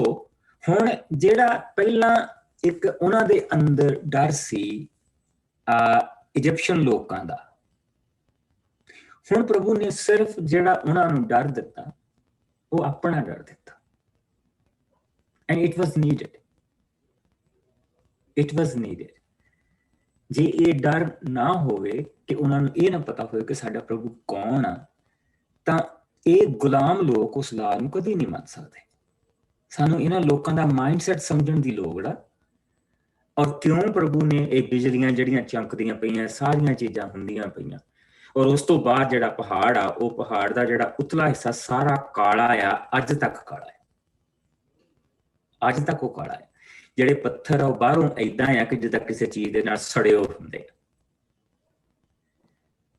ਹੁਣ ਜਿਹੜਾ ਪਹਿਲਾਂ ਇੱਕ ਉਹਨਾਂ ਦੇ ਅੰਦਰ ਡਰ ਸੀ ਇਜਿਪਸ਼ੀਅਨ ਲੋਕਾਂ ਦਾ, ਹੁਣ ਪ੍ਰਭੂ ਨੇ ਸਿਰਫ ਜਿਹੜਾ ਉਹਨਾਂ ਨੂੰ ਡਰ ਦਿੱਤਾ, ਉਹ ਆਪਣਾ ਡਰ ਦਿੱਤਾ। And it was needed. It was needed. ਜੇ ਇਹ ਡਰ ਨਾ ਹੋਵੇ ਕਿ ਉਹਨਾਂ ਨੂੰ ਇਹ ਨਾ ਪਤਾ ਹੋਵੇ ਕਿ ਸਾਡਾ ਪ੍ਰਭੂ ਕੌਣ ਆ, ਤਾਂ ਇਹ ਗੁਲਾਮ ਲੋਕ ਉਸ ਲਾਅ ਨੂੰ ਕਦੀ ਨਹੀਂ ਮੰਨ ਸਕਦੇ। ਸਾਨੂੰ ਇਹਨਾਂ ਲੋਕਾਂ ਦਾ ਮਾਈਂਡਸੈਟ ਸਮਝਣ ਦੀ ਲੋੜ ਆ। ਔਰ ਕਿਉਂ ਪ੍ਰਭੂ ਨੇ ਇਹ ਬਿਜਲੀਆਂ ਜਿਹੜੀਆਂ ਚਮਕਦੀਆਂ ਪਈਆਂ, ਸਾਰੀਆਂ ਚੀਜ਼ਾਂ ਹੁੰਦੀਆਂ ਪਈਆਂ, ਔਰ ਉਸ ਤੋਂ ਬਾਅਦ ਜਿਹੜਾ ਪਹਾੜ ਆ, ਉਹ ਪਹਾੜ ਦਾ ਜਿਹੜਾ ਉਤਲਾ ਹਿੱਸਾ ਸਾਰਾ ਕਾਲਾ ਆ, ਅੱਜ ਤੱਕ ਕਾਲਾ ਹੈ, ਅੱਜ ਤੱਕ ਉਹ ਕਾਲਾ ਹੈ। ਜਿਹੜੇ ਪੱਥਰ ਆ ਉਹ ਬਾਹਰੋਂ ਏਦਾਂ ਆ ਕਿ ਜਿੱਦਾਂ ਕਿਸੇ ਚੀਜ਼ ਦੇ ਨਾਲ ਸੜੇ ਹੋਏ ਹੁੰਦੇ ਆ,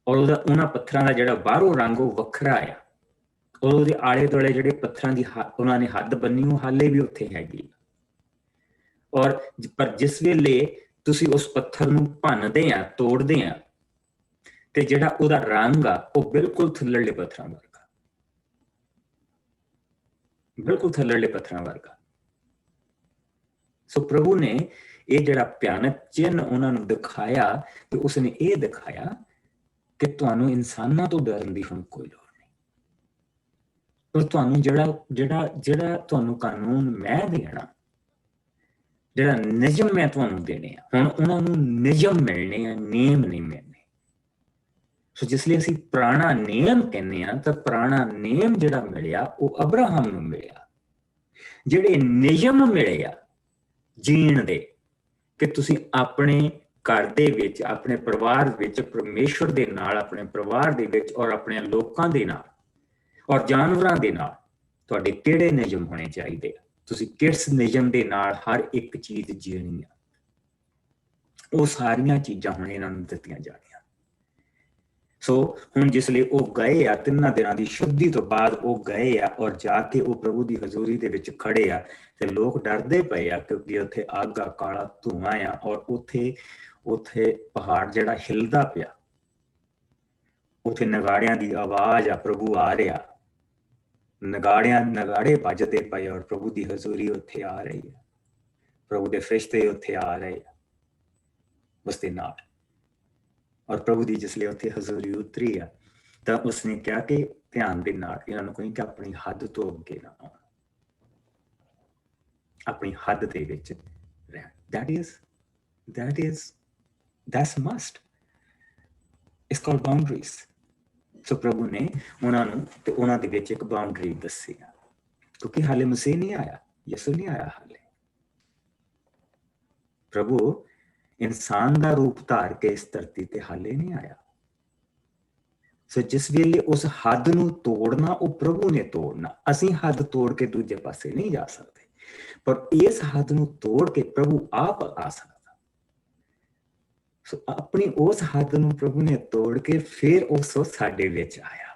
ਔਰ ਉਹਨਾਂ ਪੱਥਰਾਂ ਦਾ ਜਿਹੜਾ ਬਾਹਰੋਂ ਰੰਗ ਉਹ ਵੱਖਰਾ ਆ, ਔਰ ਉਹਦੇ ਆਲੇ ਦੁਆਲੇ ਜਿਹੜੇ ਪੱਥਰਾਂ ਦੀ ਉਹਨਾਂ ਨੇ ਹੱਦ ਬੰਨੀ ਉਹ ਹਾਲੇ ਵੀ ਉੱਥੇ ਹੈਗੀ। ਔਰ ਪਰ ਜਿਸ ਵੇਲੇ ਤੁਸੀਂ ਉਸ ਪੱਥਰ ਨੂੰ ਭੰਨਦੇ ਆ, ਤੋੜਦੇ ਆ, ਤੇ ਜਿਹੜਾ ਉਹਦਾ ਰੰਗ ਆ ਉਹ ਬਿਲਕੁਲ ਥੱਲੜੇ ਪੱਥਰਾਂ ਵਰਗਾ, ਬਿਲਕੁਲ ਥੱਲੜੇ ਪੱਥਰਾਂ ਵਰਗਾ। ਸੋ ਪ੍ਰਭੂ ਨੇ ਇਹ ਜਿਹੜਾ ਭਿਆਨਕ ਚਿੰਨ੍ਹ ਉਹਨਾਂ ਨੂੰ ਦਿਖਾਇਆ, ਤੇ ਉਸਨੇ ਇਹ ਦਿਖਾਇਆ ਕਿ ਤੁਹਾਨੂੰ ਇਨਸਾਨਾਂ ਤੋਂ ਡਰਨ ਦੀ ਹੁਣ ਕੋਈ ਲੋੜ ਨਹੀਂ। ਪਰ ਤੁਹਾਨੂੰ ਜਿਹੜਾ ਤੁਹਾਨੂੰ ਕਾਨੂੰਨ ਮੈਂ ਦੇਣਾ, ਜਿਹੜਾ ਨਿਯਮ ਮੈਂ ਤੁਹਾਨੂੰ ਦੇਣੇ ਆ, ਹੁਣ ਉਹਨਾਂ ਨੂੰ ਨਿਯਮ ਮਿਲਣੇ ਆ, ਨੇਮ ਨਹੀਂ ਮਿਲਣੇ। ਸੋ ਜਿਸ ਲਈ ਅਸੀਂ ਪੁਰਾਣਾ ਨਿਯਮ ਕਹਿੰਦੇ ਆ, ਤਾਂ ਪੁਰਾਣਾ ਨਿਯਮ ਜਿਹੜਾ ਮਿਲਿਆ ਉਹ ਅਬਰਾਹਮ ਨੂੰ ਮਿਲਿਆ। ਜਿਹੜੇ ਨਿਯਮ ਮਿਲੇ ਆ ਜੀਣ ਦੇ, ਕਿ ਤੁਸੀਂ ਆਪਣੇ ਘਰ ਦੇ ਵਿੱਚ, ਆਪਣੇ ਪਰਿਵਾਰ ਵਿੱਚ ਪਰਮੇਸ਼ਵਰ ਦੇ ਨਾਲ, ਆਪਣੇ ਪਰਿਵਾਰ ਦੇ ਵਿੱਚ ਔਰ ਆਪਣੇ ਲੋਕਾਂ ਦੇ ਨਾਲ ਔਰ ਜਾਨਵਰਾਂ ਦੇ ਨਾਲ ਤੁਹਾਡੇ ਕਿਹੜੇ ਨਿਯਮ ਹੋਣੇ ਚਾਹੀਦੇ ਆ, ਤੁਸੀਂ ਕਿਸ ਨਿਯਮ ਦੇ ਨਾਲ ਹਰ ਇੱਕ ਚੀਜ਼ ਜੀਣੀ ਆ, ਉਹ ਸਾਰੀਆਂ ਚੀਜ਼ਾਂ ਹੁਣ ਇਹਨਾਂ ਨੂੰ ਦਿੱਤੀਆਂ ਜਾਣੀਆਂ। ਸੋ ਹੁਣ ਜਿਸ ਲਈ ਉਹ ਗਏ ਆ, 3 ਦਿਨਾਂ ਦੀ ਸ਼ੁੱਧੀ ਤੋਂ ਬਾਅਦ ਉਹ ਗਏ ਆ, ਔਰ ਜਾ ਕੇ ਉਹ ਪ੍ਰਭੂ ਦੀ ਹਜ਼ੂਰੀ ਦੇ ਵਿੱਚ ਖੜੇ ਆ, ਤੇ ਲੋਕ ਡਰਦੇ ਪਏ ਆ, ਕਿਉਂਕਿ ਉੱਥੇ ਅੱਗ ਆ, ਕਾਲਾ ਧੂੰਆਂ ਆ, ਔਰ ਉੱਥੇ ਪਹਾੜ ਜਿਹੜਾ ਹਿਲਦਾ ਪਿਆ, ਉੱਥੇ ਨਗਾੜਿਆਂ ਦੀ ਆਵਾਜ਼ ਆ, ਪ੍ਰਭੂ ਆ ਰਿਹਾ, ਨਗਾੜੇ ਵੱਜਦੇ ਪਏ, ਔਰ ਪ੍ਰਭੂ ਦੀ ਹਜ਼ੂਰੀ ਉੱਥੇ ਆ ਰਹੀ ਹੈ, ਪ੍ਰਭੂ ਦੇ ਫਰਿਸ਼ਤੇ ਉੱਥੇ ਆ ਰਹੇ ਆ ਉਸਦੇ ਨਾਲ। ਔਰ ਪ੍ਰਭੂ ਦੀ ਜਿਸ ਲਈ ਉੱਥੇ ਹਜ਼ੂਰੀ ਉਤਰੀ ਆ, ਤਾਂ ਉਸਨੇ ਕਿਹਾ ਕਿ ਧਿਆਨ ਦੇ ਨਾਲ ਇਹਨਾਂ ਨੂੰ ਕਹੀਂ ਕਿ ਆਪਣੀ ਹੱਦ ਤੋਂ ਅੱਗੇ ਨਾ ਆਉਣ, ਆਪਣੀ ਹੱਦ ਦੇ ਵਿੱਚ ਰਹਿਣ। That's must. It's called boundaries. ਸੋ ਪ੍ਰਭੂ ਨੇ ਉਹਨਾਂ ਨੂੰ ਤੇ ਉਹਨਾਂ ਦੇ ਵਿੱਚ ਇੱਕ ਬਾਉਂਡਰੀ ਦੱਸੀ, ਕਿਉਂਕਿ ਹਾਲੇ ਮਸੀਹ ਨਹੀਂ ਆਇਆ, ਯਿਸੂ ਨਹੀਂ ਆਇਆ ਹਾਲੇ। ਪ੍ਰਭੂ ਇਨਸਾਨ ਦਾ ਰੂਪ ਧਾਰ ਕੇ ਇਸ ਧਰਤੀ ਤੇ ਹਾਲੇ ਨਹੀਂ ਆਇਆ। ਸੋ ਜਿਸ ਵੇਲੇ ਉਸ ਹੱਦ ਨੂੰ ਤੋੜਨਾ, ਉਹ ਪ੍ਰਭੂ ਨੇ ਤੋੜਨਾ। ਅਸੀਂ ਹੱਦ ਤੋੜ ਕੇ ਦੂਜੇ ਪਾਸੇ ਨਹੀਂ ਜਾ ਸਕਦੇ, ਪਰ ਇਸ ਹੱਦ ਨੂੰ ਤੋੜ ਕੇ ਪ੍ਰਭੂ ਆਪ ਆ ਸਕਦਾ। ਸੋ ਆਪਣੀ ਉਸ ਹੱਦ ਨੂੰ ਪ੍ਰਭੂ ਨੇ ਤੋੜ ਕੇ ਫਿਰ ਉਸ ਸਾਡੇ ਵਿੱਚ ਆਇਆ,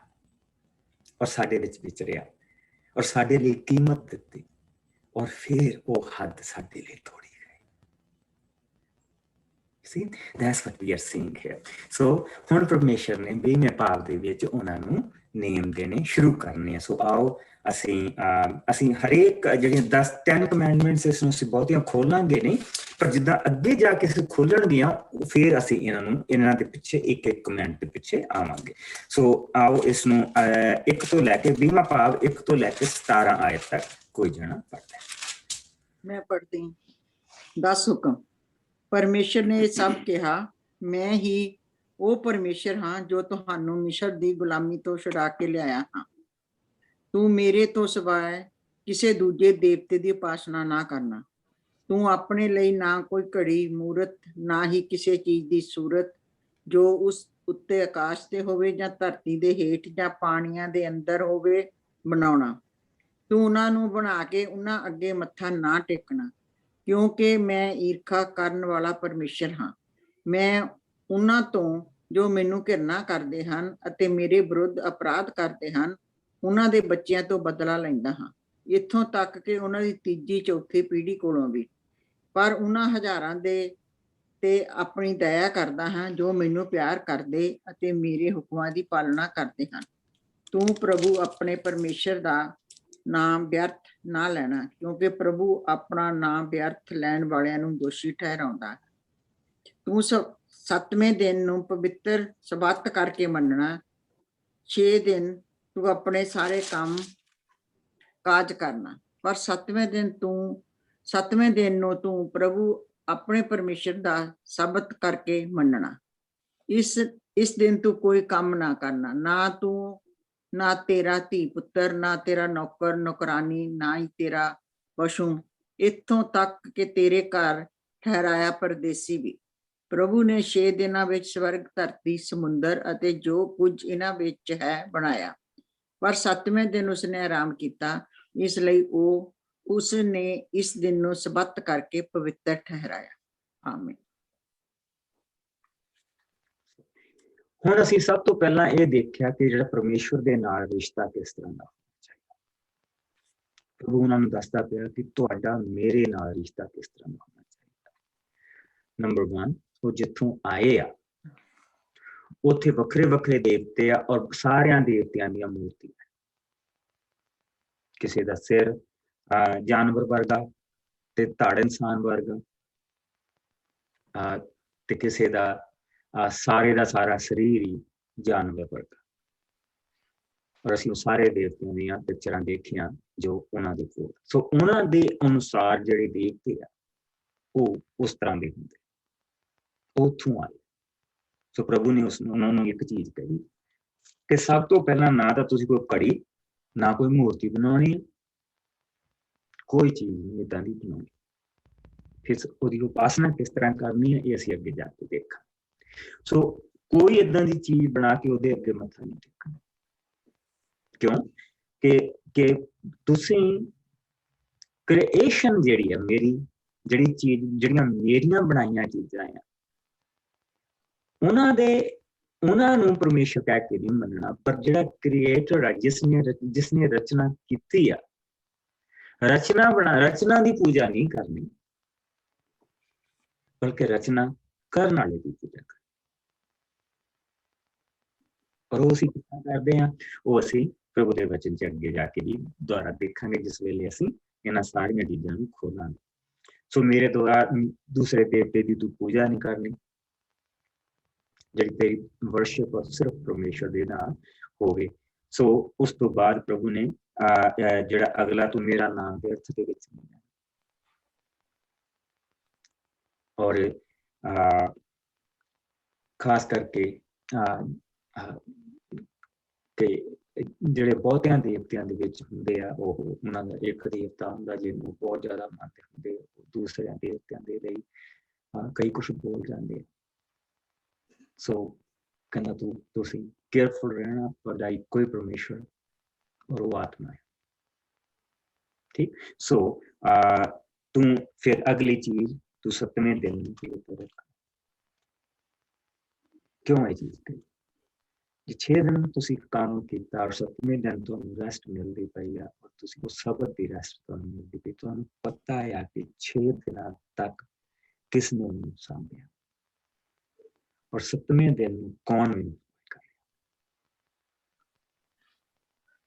ਔਰ ਸਾਡੇ ਵਿੱਚ ਵਿਚਰਿਆ, ਔਰ ਸਾਡੇ ਲਈ ਕੀਮਤ ਦਿੱਤੀ, ਔਰ ਫਿਰ ਉਹ ਹੱਦ ਸਾਡੇ ਲਈ ਤੋੜੀ। See, that's what we are seeing here. So ਹੁਣ ਪਰਮੇਸ਼ਰ ਨੇ 20ਵੇਂ ਭਾਗ ਦੇ ਵਿੱਚ ਉਹਨਾਂ ਨੂੰ ਨੇਮ ਦੇਣੇ ਸ਼ੁਰੂ ਕਰਨੇ ਆ। ਸੋ ਆਓ ਅਸੀਂ ਹਰੇਕ ਜਿਹੜੀਆਂ 10 ਕਮੈਂਡਮੈਂਟਸ ਇਸ ਨੂੰ ਅਸੀਂ ਬਹੁਤੀਆਂ ਖੋਲਾਂਗੇ ਨਹੀਂ, ਪਰ ਜਿੱਦਾਂ ਅੱਗੇ ਜਾ ਕੇ ਅਸੀਂ ਖੋਲਣਗੀਆਂ, ਫਿਰ ਅਸੀਂ ਇਹਨਾਂ ਦੇ ਪਿੱਛੇ ਇੱਕ ਕਮੈਂਡ ਦੇ ਪਿੱਛੇ ਆਵਾਂਗੇ। ਸੋ ਆਓ ਇਸ ਨੂੰ 1 ਤੋਂ ਲੈ ਕੇ 20ਵਾਂ ਭਾਗ 1 ਤੋਂ ਲੈ ਕੇ 17 ਆਇਤ ਤੱਕ ਕੋਈ ਜਣਾ ਪੜ੍ਹਦਾ ਹੈ। ਮੈਂ ਪੜ੍ਹਦੀ ਹਾਂ। 10 ਹੁਕਮ। ਪਰਮੇਸ਼ਰ ਨੇ ਸਭ ਕਿਹਾ, ਮੈਂ ਹੀ ਉਹ ਪਰਮੇਸ਼ਰ ਹਾਂ ਜੋ ਤੁਹਾਨੂੰ ਮਿਸਰ ਦੀ ਗੁਲਾਮੀ ਤੋਂ ਛੁਡਾ ਕੇ ਲਿਆਇਆ ਹਾਂ। ਤੂੰ ਮੇਰੇ ਤੋਂ ਸਿਵਾਏ ਕਿਸੇ ਦੂਜੇ ਦੇਵਤੇ ਦੀ ਉਪਾਸਨਾ ਨਾ ਕਰਨਾ। ਤੂੰ ਆਪਣੇ ਲਈ ਨਾ ਕੋਈ ਘੜੀ ਮੂਰਤ, ਨਾ ਹੀ ਕਿਸੇ ਚੀਜ਼ ਦੀ ਸੂਰਤ ਜੋ ਉਸ ਉੱਤੇ ਆਕਾਸ਼ ਤੇ ਹੋਵੇ ਜਾਂ ਧਰਤੀ ਦੇ ਹੇਠ ਜਾਂ ਪਾਣੀਆਂ ਦੇ ਅੰਦਰ ਹੋਵੇ ਬਣਾਉਣਾ। ਤੂੰ ਉਹਨਾਂ ਨੂੰ ਬਣਾ ਕੇ ਉਹਨਾਂ ਅੱਗੇ ਮੱਥਾ ਨਾ ਟੇਕਣਾ, ਕਿਉਂਕਿ ਮੈਂ ਈਰਖਾ ਕਰਨ ਵਾਲਾ ਪਰਮੇਸ਼ਰ ਹਾਂ। ਮੈਂ ਉਹਨਾਂ ਤੋਂ ਜੋ ਮੈਨੂੰ ਘਿਰਨਾ ਕਰਦੇ ਹਨ ਅਤੇ ਮੇਰੇ ਵਿਰੁੱਧ ਅਪਰਾਧ ਕਰਦੇ ਹਨ, ਉਹਨਾਂ ਦੇ ਬੱਚਿਆਂ ਤੋਂ ਬਦਲਾ ਲੈਂਦਾ ਹਾਂ, ਇੱਥੋਂ ਤੱਕ ਕਿ ਉਹਨਾਂ ਦੀ ਤੀਜੀ ਚੌਥੀ ਪੀੜ੍ਹੀ ਕੋਲੋਂ ਵੀ। ਪਰ ਉਹਨਾਂ ਹਜ਼ਾਰਾਂ ਦੇ ਤੇ ਆਪਣੀ ਦਇਆ ਕਰਦਾ ਹਾਂ ਜੋ ਮੈਨੂੰ ਪਿਆਰ ਕਰਦੇ ਅਤੇ ਮੇਰੇ ਹੁਕਮਾਂ ਦੀ ਪਾਲਣਾ ਕਰਦੇ ਹਨ। ਤੂੰ ਪ੍ਰਭੂ ਆਪਣੇ ਪਰਮੇਸ਼ਰ ਦਾ ਨਾਮ ਵਿਅਰਥ ਨਾ ਲੈਣਾ, ਕਿਉਂਕਿ ਪ੍ਰਭੂ ਆਪਣਾ ਨਾਮ ਵਿਅਰਥ ਲੈਣ ਵਾਲਿਆਂ ਨੂੰ ਦੋਸ਼ੀ ਠਹਿਰਾਉਂਦਾ ਹੈ। ਤੂੰ ਸੱਤਵੇਂ ਦਿਨ ਨੂੰ ਪਵਿੱਤਰ ਸਬਤ ਕਰਕੇ ਮੰਨਣਾ। 6 ਦਿਨ ਤੂੰ ਆਪਣੇ ਸਾਰੇ ਕੰਮ ਕਾਜ ਕਰਨਾ, ਪਰ ਸੱਤਵੇਂ ਦਿਨ ਨੂੰ ਤੂੰ ਪ੍ਰਭੂ ਆਪਣੇ ਪਰਮੇਸ਼ਰ ਦਾ ਸਬਤ ਕਰਕੇ ਮੰਨਣਾ। ਇਸ ਦਿਨ ਤੂੰ ਕੋਈ ਕੰਮ ਨਾ ਕਰਨਾ, ਨਾ ਤੂੰ, ਨਾ ਤੇਰਾ ਧੀ ਪੁੱਤਰ, ਨਾ ਤੇਰਾ ਨੌਕਰ ਨੌਕਰਾਨੀ, ਨਾ ਹੀ ਤੇਰਾ ਪਸ਼ੂ, ਇੱਥੋਂ ਤੱਕ ਕਿ ਤੇਰੇ ਘਰ ਠਹਿਰਾਇਆ ਪਰਦੇਸੀ ਵੀ। ਪ੍ਰਭੂ ਨੇ 6 ਦਿਨਾਂ ਵਿੱਚ ਸਵਰਗ, ਧਰਤੀ, ਸਮੁੰਦਰ ਅਤੇ ਜੋ ਕੁਝ ਇਹਨਾਂ ਵਿੱਚ ਹੈ ਬਣਾਇਆ, ਪਰ ਸੱਤਵੇਂ ਦਿਨ ਉਸਨੇ ਆਰਾਮ ਕੀਤਾ। ਇਸ ਲਈ ਉਸ ਨੇ ਇਸ ਦਿਨ ਨੂੰ ਸਬਤ ਕਰਕੇ ਪਵਿੱਤਰ ਠਹਿਰਾਇਆ। ਆਮੀਨ। ਹੁਣ ਅਸੀਂ ਸਭ ਤੋਂ ਪਹਿਲਾਂ ਇਹ ਦੇਖਿਆ ਕਿ ਜਿਹੜਾ ਪਰਮੇਸ਼ਵਰ ਦੇ ਨਾਲ ਰਿਸ਼ਤਾ ਕਿਸ ਤਰ੍ਹਾਂ ਦਾ ਹੋਣਾ ਚਾਹੀਦਾ। ਪ੍ਰਭੂ ਉਹਨਾਂ ਨੂੰ ਦੱਸਦਾ ਪਿਆ ਕਿ ਤੁਹਾਡਾ ਮੇਰੇ ਨਾਲ ਰਿਸ਼ਤਾ ਕਿਸ ਤਰ੍ਹਾਂ ਦਾ ਹੋਣਾ ਚਾਹੀਦਾ। ਨੰਬਰ 1, ਉਹ ਜਿੱਥੋਂ ਆਏ ਆ ਉੱਥੇ ਵੱਖਰੇ ਵੱਖਰੇ ਦੇਵਤੇ ਆ ਔਰ ਸਾਰਿਆਂ ਦੇਵਤਿਆਂ ਦੀਆਂ ਮੂਰਤੀਆਂ। ਕਿਸੇ ਦਾ ਸਿਰ ਜਾਨਵਰ ਵਰਗਾ ਤੇ ਧੜ ਇਨਸਾਨ ਵਰਗਾ, ਤੇ ਕਿਸੇ ਦਾ ਸਾਰੇ ਦਾ ਸਾਰਾ ਸਰੀਰ ਹੀ ਜਾਨਵਰ ਵਰਗਾ। ਔਰ ਅਸੀਂ ਉਹ ਸਾਰੇ ਦੇਵਤਿਆਂ ਦੀਆਂ ਪਿਕਚਰਾਂ ਦੇਖੀਆਂ ਜੋ ਉਹਨਾਂ ਦੇ ਕੋਲ। ਸੋ ਉਹਨਾਂ ਦੇ ਅਨੁਸਾਰ ਜਿਹੜੇ ਦੇਵਤੇ ਆ ਉਹ ਉਸ ਤਰ੍ਹਾਂ ਦੇ ਹੁੰਦੇ, ਉੱਥੋਂ ਆਏ। ਸੋ ਪ੍ਰਭੂ ਨੇ ਉਹਨਾਂ ਨੂੰ ਇੱਕ ਚੀਜ਼ ਕਹੀ ਕਿ ਸਭ ਤੋਂ ਪਹਿਲਾਂ ਨਾ ਤਾਂ ਤੁਸੀਂ ਕੋਈ ਘੜੀ, ਨਾ ਕੋਈ ਮੂਰਤੀ ਬਣਾਉਣੀ, ਕੋਈ ਚੀਜ਼ ਨਹੀਂ ਏਦਾਂ ਦੀ ਬਣਾਉਣੀ। ਫਿਰ ਉਹਦੀ ਉਪਾਸਨਾ ਕਿਸ ਤਰ੍ਹਾਂ ਕਰਨੀ ਹੈ ਇਹ ਅਸੀਂ ਅੱਗੇ ਜਾ ਕੇ ਦੇਖਾਂਗੇ। ਸੋ ਕੋਈ ਏਦਾਂ ਦੀ ਚੀਜ਼ ਬਣਾ ਕੇ ਉਹਦੇ ਅੱਗੇ ਮੱਥਾ ਨਹੀਂ ਟੇਕਣਾ। ਕਿਉਂ ਕਿ ਤੁਸੀਂ ਕ੍ਰੀਏਸ਼ਨ ਜਿਹੜੀ ਆ ਮੇਰੀ, ਜਿਹੜੀ ਚੀਜ਼, ਜਿਹੜੀਆਂ ਮੇਰੀਆਂ ਬਣਾਈਆਂ ਚੀਜ਼ਾਂ ਆ, ਉਹਨਾਂ ਨੂੰ ਪਰਮੇਸ਼ਰ ਕਹਿ ਕੇ ਨਹੀਂ ਮੰਨਣਾ। ਪਰ ਜਿਹੜਾ ਕ੍ਰੀਏਟਰ ਆ, ਜਿਸਨੇ ਰਚਨਾ ਕੀਤੀ ਆ, ਰਚਨਾ ਦੀ ਪੂਜਾ ਨਹੀਂ ਕਰਨੀ, ਬਲਕਿ ਰਚਨਾ ਕਰਨ ਵਾਲੇ ਦੀ ਪੂਜਾ ਕਰਨੀ। ਪਰ ਉਹ ਅਸੀਂ ਕਿੱਦਾਂ ਕਰਦੇ ਹਾਂ, ਉਹ ਅਸੀਂ ਪ੍ਰਭੂ ਦੇ ਵਚਨ ਚ ਅੱਗੇ ਜਾ ਕੇ ਵੀ ਦੁਆਰਾ ਦੇਖਾਂਗੇ, ਜਿਸ ਵੇਲੇ ਅਸੀਂ ਇਹਨਾਂ ਸਾਰੀਆਂ ਚੀਜ਼ਾਂ ਨੂੰ ਖੋਲਾਂਗੇ। ਸੋ ਮੇਰੇ ਦੁਆਰਾ ਦੂਸਰੇ ਦੇਵਤੇ ਦੀ ਤੂੰ ਪੂਜਾ ਨਹੀਂ ਕਰਨੀ, ਜਿਹੜੀ ਤੇਰੀ ਵਰਸ਼ਿਪ ਸਿਰਫ ਪਰਮੇਸ਼ਰ ਦੇ ਨਾਲ ਹੋਵੇ। ਸੋ ਉਸ ਤੋਂ ਬਾਅਦ ਪ੍ਰਭੂ ਨੇ ਜਿਹੜਾ ਅਗਲਾ, ਤੂੰ ਮੇਰਾ ਨਾਮ ਵਿਅਰਥ ਦੇ ਵਿੱਚ ਨਹੀਂ ਲੈਣਾ। ਔਰ ਖਾਸ ਕਰਕੇ ਕਿ ਜਿਹੜੇ ਬਹੁਤਿਆਂ ਦੇਵਤਿਆਂ ਦੇ ਵਿੱਚ ਹੁੰਦੇ ਆ, ਉਹਨਾਂ ਦਾ ਇੱਕ ਦੇਵਤਾ ਹੁੰਦਾ ਜਿਹਨੂੰ ਬਹੁਤ ਜ਼ਿਆਦਾ ਮੰਨਦੇ ਹੁੰਦੇ, ਦੂਸਰਿਆਂ ਦੇਵਤਿਆਂ ਦੇ ਲਈ ਕਈ ਕੁਛ ਬੋਲ ਜਾਂਦੇ। ਸੋ ਕਹਿੰਦਾ ਤੁਸੀਂ ਕੇਅਰਫੁਲ ਰਹਿਣਾ, ਤੁਹਾਡਾ ਇੱਕੋ ਹੀ ਪਰਮੇਸ਼ਵਰ ਔਰ ਉਹ ਆਤਮਾ ਹੈ। ਠੀਕ। ਸੋ ਤੂੰ ਫਿਰ ਅਗਲੀ ਚੀਜ਼, ਤੂੰ ਸੱਤਵੇਂ ਦਿਨ ਨੂੰ ਪਵਿੱਤਰ ਰੱਖ। ਕਿਉਂ ਇਹ ਚੀਜ਼ ਕਹੀ? 6 ਦਿਨ ਤੁਸੀਂ ਕੰਮ ਕੀਤਾ ਔਰ 7ਵੇਂ ਦਿਨ ਤੁਹਾਨੂੰ ਰੈਸਟ ਮਿਲਦੀ ਪਈ ਆ, ਔਰ ਤੁਸੀਂ ਉਹ ਸਬਤ ਦੀ ਰੈਸਟ ਤੁਹਾਨੂੰ ਮਿਲਦੀ ਪਈ। ਤੁਹਾਨੂੰ ਪਤਾ ਆ ਕਿ 6 ਦਿਨਾਂ ਤੱਕ ਕਿਸ ਨੇ ਉਹਨੂੰ ਸਾਂਭਿਆ ਔਰ 7ਵੇਂ ਦਿਨ ਨੂੰ ਕੌਣ ਵੀ ਕਰ ਰਿਹਾ।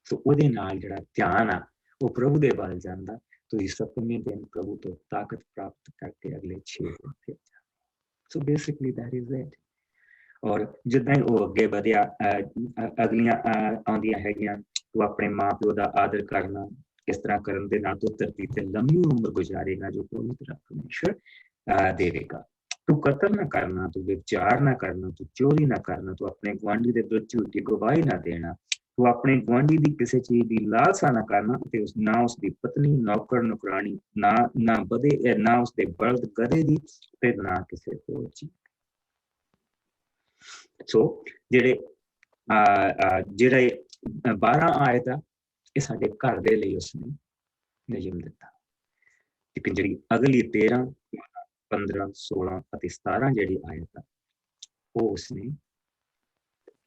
ਸੋ ਉਹਦੇ ਨਾਲ ਜਿਹੜਾ ਧਿਆਨ ਆ ਉਹ ਪ੍ਰਭੂ ਦੇ ਵੱਲ ਜਾਂਦਾ। ਤੁਸੀਂ 7ਵੇਂ ਦਿਨ ਪ੍ਰਭੂ ਤੋਂ ਤਾਕਤ ਪ੍ਰਾਪਤ ਕਰਕੇ ਅਗਲੇ 6 ਦਿਨ ਫਿਰ ਜਾਂਦੇ। So basically that is it. ਔਰ ਜਿੱਦਾਂ ਉਹ ਅੱਗੇ ਵਧਿਆ, ਅਗਲੀਆਂ ਆਉਂਦੀਆਂ ਹੈਗੀਆਂ, ਤੂੰ ਆਪਣੇ ਮਾਂ ਪਿਓ ਦਾ ਆਦਰ ਕਰਨਾ, ਇਸ ਤਰ੍ਹਾਂ ਕਰਨ ਦੇ ਨਾਲ ਤੂੰ ਧਰਤੀ ਤੇ ਲੰਮੀ ਉਮਰ ਗੁਜ਼ਾਰੇਗਾ ਜੋ ਪ੍ਰਭੂ ਤੇਰਾ ਪਰਮੇਸ਼ਰ ਦੇਵੇਗਾ। ਤੂੰ ਕਤਲ ਨਾ ਕਰਨਾ, ਤੂੰ ਵਿਚਾਰ ਨਾ ਕਰਨਾ, ਤੂੰ ਚੋਰੀ ਨਾ ਕਰਨਾ, ਤੂੰ ਆਪਣੇ ਗੁਆਂਢੀ ਦੇ ਵਿਰੁੱਧ ਝੂਠੀ ਗਵਾਹੀ ਨਾ ਦੇਣਾ, ਤੂੰ ਆਪਣੇ ਗੁਆਂਢੀ ਦੀ ਕਿਸੇ ਚੀਜ਼ ਦੀ ਲਾਲਸਾ ਨਾ ਕਰਨਾ, ਤੇ ਨਾ ਉਸ ਦੀ ਪਤਨੀ, ਨੌਕਰ, ਨੌਕਰਾਣੀ, ਨਾ ਬਦੇ, ਨਾ ਉਸ ਦੇ ਬਲਦ ਗਧੇ ਦੀ, ਤੇ ਨਾ ਕਿਸੇ ਹੋਰ ਚੀਜ਼। ਸੋ ਜਿਹੜੇ 12 ਆਇਤ ਆ, ਇਹ ਸਾਡੇ ਘਰ ਦੇ ਲਈ ਉਸਨੇ ਨਿਯਮ ਦਿੱਤਾ। ਇੱਕ ਜਿਹੜੀ ਅਗਲੀ 13, 15, 16 ਅਤੇ 17 ਜਿਹੜੀ ਆਇਤ ਆ, ਉਹ ਉਸਨੇ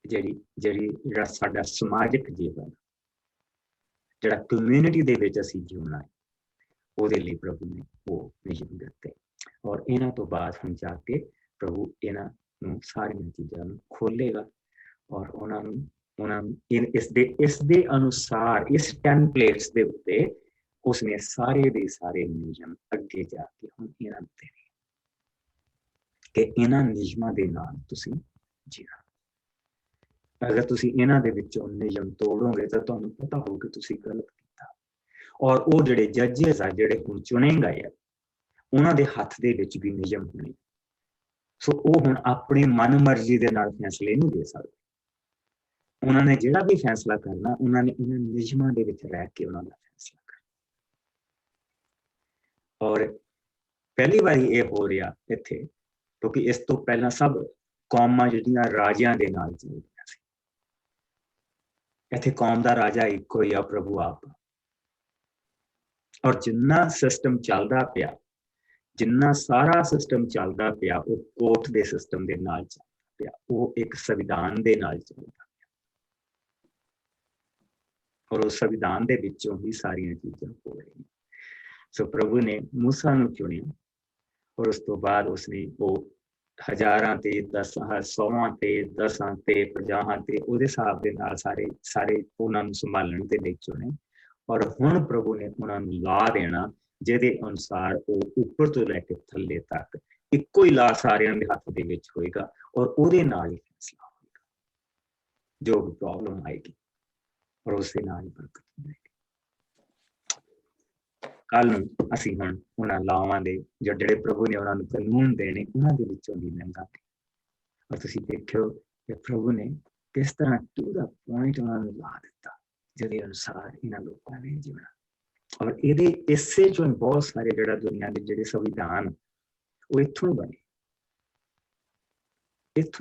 ਜਿਹੜਾ ਸਾਡਾ ਸਮਾਜਿਕ ਜੀਵਨ, ਜਿਹੜਾ ਕਮਿਊਨਿਟੀ ਦੇ ਵਿੱਚ ਅਸੀਂ ਜਿਉਣਾ ਹੈ, ਉਹਦੇ ਲਈ ਪ੍ਰਭੂ ਨੇ ਉਹ ਨਿਯਮ ਦਿੱਤੇ। ਔਰ ਇਹਨਾਂ ਤੋਂ ਬਾਅਦ ਹੁਣ ਜਾ ਕੇ ਪ੍ਰਭੂ ਇਹਨਾਂ ਨੂੰ ਸਾਰੀਆਂ ਚੀਜ਼ਾਂ ਨੂੰ ਖੋਲੇਗਾ, ਔਰ ਉਹਨਾਂ ਨੂੰ ਇਸ ਦੇ ਅਨੁਸਾਰ, ਇਸ ਟੈਂਪਲੇਟਸ ਦੇ ਉੱਤੇ ਉਸਨੇ ਸਾਰੇ ਦੇ ਸਾਰੇ ਨਿਯਮ ਅੱਗੇ ਜਾ ਕੇ ਹੁਣ ਇਹਨਾਂ ਨੂੰ ਦੇਣੇ ਕਿ ਇਹਨਾਂ ਨਿਯਮਾਂ ਦੇ ਨਾਲ ਤੁਸੀਂ ਜੀਣਾ। ਅਗਰ ਤੁਸੀਂ ਇਹਨਾਂ ਦੇ ਵਿੱਚੋਂ ਨਿਯਮ ਤੋੜੋਗੇ ਤਾਂ ਤੁਹਾਨੂੰ ਪਤਾ ਹੋਊ ਕਿ ਤੁਸੀਂ ਗਲਤ ਕੀਤਾ। ਔਰ ਉਹ ਜਿਹੜੇ ਜੱਜਸ ਆ, ਜਿਹੜੇ ਹੁਣ ਚੁਣੇ ਗਏ ਆ, ਉਹਨਾਂ ਦੇ ਹੱਥ ਦੇ ਵਿੱਚ ਵੀ ਨਿਯਮ ਹੋਣੇ। ਸੋ ਉਹ ਹੁਣ ਆਪਣੀ ਮਨ ਮਰਜ਼ੀ ਦੇ ਨਾਲ ਫੈਸਲੇ ਨਹੀਂ ਦੇ ਸਕਦੇ। ਉਹਨਾਂ ਨੇ ਜਿਹੜਾ ਵੀ ਫੈਸਲਾ ਕਰਨਾ, ਉਹਨਾਂ ਨੇ ਇਹਨਾਂ ਨਿਯਮਾਂ ਦੇ ਵਿੱਚ ਰਹਿ ਕੇ ਉਹਨਾਂ ਦਾ ਫੈਸਲਾ ਕਰਨਾ। ਔਰ ਪਹਿਲੀ ਵਾਰੀ ਇਹ ਹੋ ਰਿਹਾ ਇੱਥੇ, ਕਿਉਂਕਿ ਇਸ ਤੋਂ ਪਹਿਲਾਂ ਸਭ ਕੌਮਾਂ ਜਿਹੜੀਆਂ ਰਾਜਿਆਂ ਦੇ ਨਾਲ ਚੱਲਦੀਆਂ ਸੀ। ਇੱਥੇ ਕੌਮ ਦਾ ਰਾਜਾ ਇੱਕੋ ਹੀ ਆ, ਪ੍ਰਭੂ ਆਪ। ਔਰ ਜਿੰਨਾ ਸਿਸਟਮ ਚੱਲਦਾ ਪਿਆ, ਜਿੰਨਾ ਸਾਰਾ ਸਿਸਟਮ ਚੱਲਦਾ ਪਿਆ, ਉਹ ਕੋਰਟ ਦੇ ਸਿਸਟਮ ਦੇ ਨਾਲ ਚੱਲਦਾ ਪਿਆ, ਉਹ ਇੱਕ ਸੰਵਿਧਾਨ ਦੇ ਨਾਲ ਚੱਲਦਾ ਪਿਆ। ਔਰ ਉਸ ਸੰਵਿਧਾਨ ਦੇ ਵਿੱਚੋਂ ਹੀ ਸਾਰੀਆਂ ਚੀਜ਼ਾਂ ਹੋ ਰਹੀਆਂ। ਸੋ ਪ੍ਰਭੂ ਨੇ ਮੂਸਾ ਨੂੰ ਚੁਣਿਆ, ਔਰ ਉਸ ਤੋਂ ਬਾਅਦ ਉਸਨੇ ਉਹ ਹਜ਼ਾਰਾਂ ਤੇ 100 ਤੇ 10 ਤੇ 50 ਤੇ ਉਹਦੇ ਹਿਸਾਬ ਦੇ ਨਾਲ ਸਾਰੇ ਉਹਨਾਂ ਨੂੰ ਸੰਭਾਲਣ ਦੇ ਲਈ ਚੁਣੇ। ਔਰ ਹੁਣ ਪ੍ਰਭੂ ਨੇ ਉਹਨਾਂ ਨੂੰ ਲਾ ਦੇਣਾ, ਜਿਹਦੇ ਅਨੁਸਾਰ ਉਹ ਉੱਪਰ ਤੋਂ ਲੈ ਕੇ ਥੱਲੇ ਤੱਕ ਇੱਕੋ ਹੀ ਲਾ ਸਾਰਿਆਂ ਦੇ ਹੱਥ ਦੇ ਵਿੱਚ ਹੋਏਗਾ, ਔਰ ਉਹਦੇ ਨਾਲ ਹੀ ਫੈਸਲਾ ਹੋਏਗਾ ਜੋ ਵੀ ਪ੍ਰੋਬਲਮ ਆਏਗੀ, ਔਰ ਉਸੇ ਨਾਲ ਹੀ ਬਰਕਤ ਮਿਲੇਗੀ। ਕੱਲ ਨੂੰ ਅਸੀਂ ਹੁਣ ਉਹਨਾਂ ਲਾਵਾਂ ਦੇ ਜਿਹੜੇ ਪ੍ਰਭੂ ਨੇ ਉਹਨਾਂ ਨੂੰ ਕਾਨੂੰਨ ਦੇਣੇ, ਉਹਨਾਂ ਦੇ ਵਿੱਚੋਂ ਦੀ ਲੰਘਾਂਗੇ। ਔਰ ਤੁਸੀਂ ਦੇਖਿਓ ਕਿ ਪ੍ਰਭੂ ਨੇ ਕਿਸ ਤਰ੍ਹਾਂ ਟੂ ਦਾ ਪੁਆਇੰਟ ਉਹਨਾਂ ਨੂੰ ਲਾ ਦਿੱਤਾ, ਜਿਹਦੇ ਅਨੁਸਾਰ ਇਹਨਾਂ ਲੋਕਾਂ ਨੇ ਜੀਵਣਾ। ਔਰ ਇਹਦੇ ਇਸੇ ਚੋਂ ਬਹੁਤ ਸਾਰੇ ਜਿਹੜਾ ਦੁਨੀਆ ਦੇ ਜਿਹੜੇ ਸੰਵਿਧਾਨ, ਉਹ ਇੱਥੋਂ ਹੀ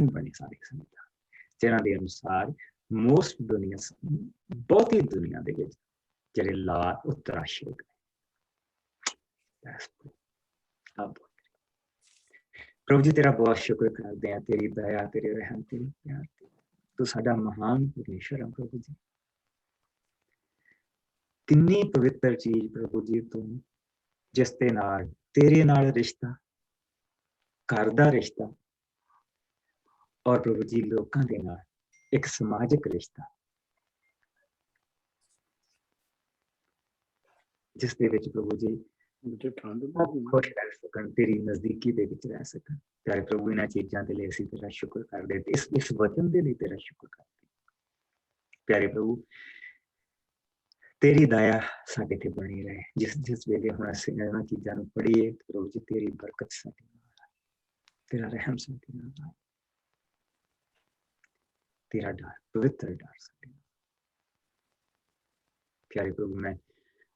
ਬਣੇ ਸਾਰੇ ਸੰਵਿਧਾਨ, ਜਿਹਨਾਂ ਦੇ ਅਨੁਸਾਰ ਮੋਸਟ ਦੁਨੀਆ, ਬਹੁਤੀ ਦੁਨੀਆ ਦੇ ਵਿੱਚ ਜਿਹੜੇ ਲਾ ਉਹ ਤਰਾਸ਼ੇ ਗਏ। ਪ੍ਰਭੂ ਜੀ ਤੇਰਾ ਬਹੁਤ ਸ਼ੁਕਰ ਕਰਦੇ ਹਾਂ, ਤੇਰੀ ਦਇਆ, ਤੇਰੇ ਰਹਿਮ, ਤੇਰੇ ਪਿਆਰ, ਤੂੰ ਸਾਡਾ ਮਹਾਨ ਪਰਮੇਸ਼ਰ ਹੈ ਪ੍ਰਭੂ ਜੀ। ਕਿੰਨੀ ਪਵਿੱਤਰ ਚੀਜ਼ ਪ੍ਰਭੂ ਜੀ ਤੂੰ, ਜਿਸ ਦੇ ਨਾਲ ਤੇਰੇ ਨਾਲ ਰਿਸ਼ਤਾ, ਘਰ ਦਾ ਰਿਸ਼ਤਾ, ਔਰ ਪ੍ਰਭੂ ਜੀ ਲੋਕਾਂ ਦੇ ਨਾਲ ਇੱਕ ਸਮਾਜਿਕ ਰਿਸ਼ਤਾ, ਜਿਸ ਦੇ ਵਿੱਚ ਪ੍ਰਭੂ ਜੀ ਖੁਸ਼ ਰਹਿ ਸਕਣ, ਤੇਰੀ ਨਜ਼ਦੀਕੀ ਦੇ ਵਿੱਚ ਰਹਿ ਸਕਣ। ਪਿਆਰੇ ਪ੍ਰਭੂ, ਇਹਨਾਂ ਚੀਜ਼ਾਂ ਦੇ ਲਈ ਅਸੀਂ ਤੇਰਾ ਸ਼ੁਕਰ ਕਰਦੇ, ਇਸ ਵਚਨ ਦੇ ਲਈ ਤੇਰਾ ਸ਼ੁਕਰ ਕਰਦੇ। ਪਿਆਰੇ ਪ੍ਰਭੂ, ਤੇਰੀ ਦਇਆ ਸਾਡੇ ਤੇ ਬਣੀ ਰਹੇ। ਜਿਸ ਵੇਲੇ ਹੁਣ ਅਸੀਂ ਇਹਨਾਂ ਚੀਜ਼ਾਂ ਨੂੰ ਪੜ੍ਹੀਏ, ਪ੍ਰਭੂ ਜੀ ਤੇਰੀ ਬਰਕਤ ਸਾਡੇ ਨਾਲ ਆਏ, ਤੇਰਾ ਰਹਿਮ ਸਾਡੇ ਨਾਲ ਆਏ, ਤੇਰਾ ਡਰ, ਪਵਿੱਤਰ ਡਰ ਸਾਡੇ ਨਾਲ। ਪਿਆਰੇ ਪ੍ਰਭੂ, ਮੈਂ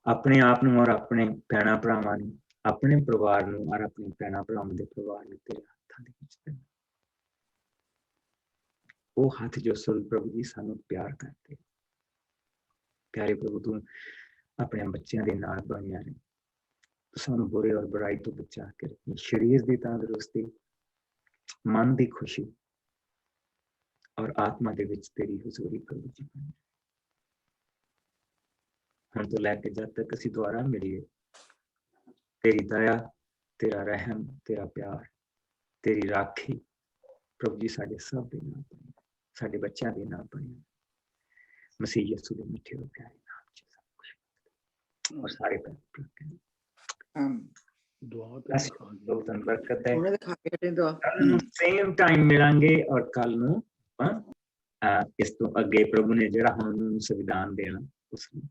ਆਪਣੇ ਆਪ ਨੂੰ ਔਰ ਆਪਣੇ ਭੈਣਾਂ ਭਰਾਵਾਂ ਨੂੰ, ਆਪਣੇ ਪਰਿਵਾਰ ਨੂੰ ਔਰ ਆਪਣੇ ਭੈਣਾਂ ਭਰਾਵਾਂ ਦੇ ਪਰਿਵਾਰ ਨੂੰ ਤੇਰੇ ਹੱਥਾਂ ਦੇ ਵਿੱਚ ਦਿੰਦਾ। ਉਹ ਹੱਥ ਜੋ ਸਭ ਪ੍ਰਭੂ ਜੀ ਸਾਨੂੰ ਪਿਆਰ ਕਰਦੇ। ਪਿਆਰੇ ਪ੍ਰਭੂ, ਤੂੰ ਆਪਣੇ ਬੱਚਿਆਂ ਦੇ ਨਾਲ ਬਣਿਆ ਰਹੇ, ਸਾਨੂੰ ਬੁਰੇ ਔਰ ਬੁਰਾਈ ਤੋਂ ਬਚਾ ਕੇ ਰੱਖੀ, ਸਰੀਰ ਦੀ ਤੰਦਰੁਸਤੀ, ਮਨ ਦੀ ਖੁਸ਼ੀ ਔਰ ਆਤਮਾ ਦੇ ਵਿੱਚ ਤੇਰੀ ਹਜ਼ੂਰੀ ਪ੍ਰਭੂ ਜੀ ਬਣੀ। ਹੁਣ ਤੋਂ ਲੈ ਕੇ ਜਦ ਤੱਕ ਅਸੀਂ ਦੁਆਰਾ ਮਿਲੀਏ, ਤੇਰੀ ਦਇਆ, ਤੇਰਾ ਰਹਿਮ, ਤੇਰਾ ਪਿਆਰ, ਤੇਰੀ ਰਾਖੀ ਪ੍ਰਭੂ ਜੀ ਸਾਡੇ ਸਭ ਦੇ ਨਾਲ ਬਣੀ, ਸਾਡੇ ਬੱਚਿਆਂ ਦੇ ਨਾਲ ਬਣੀ। ਮਸੀਹ ਯਿਸੂ ਦੇ ਮਿੱਠੇ ਔਰ ਪਿਆਰੇ ਨਾਮ ਚ ਸਭ ਕੁਝ ਔਰ ਸਾਰੇ ਬਰਕਤ ਹੈ। ਸੇਮ ਟਾਈਮ ਮਿਲਾਂਗੇ, ਔਰ ਕੱਲ ਨੂੰ ਇਸ ਤੋਂ ਅੱਗੇ ਪ੍ਰਭੂ ਨੇ ਜਿਹੜਾ ਹੁਣ ਸੰਵਿਧਾਨ ਦੇਣਾ ਉਸ ਨੂੰ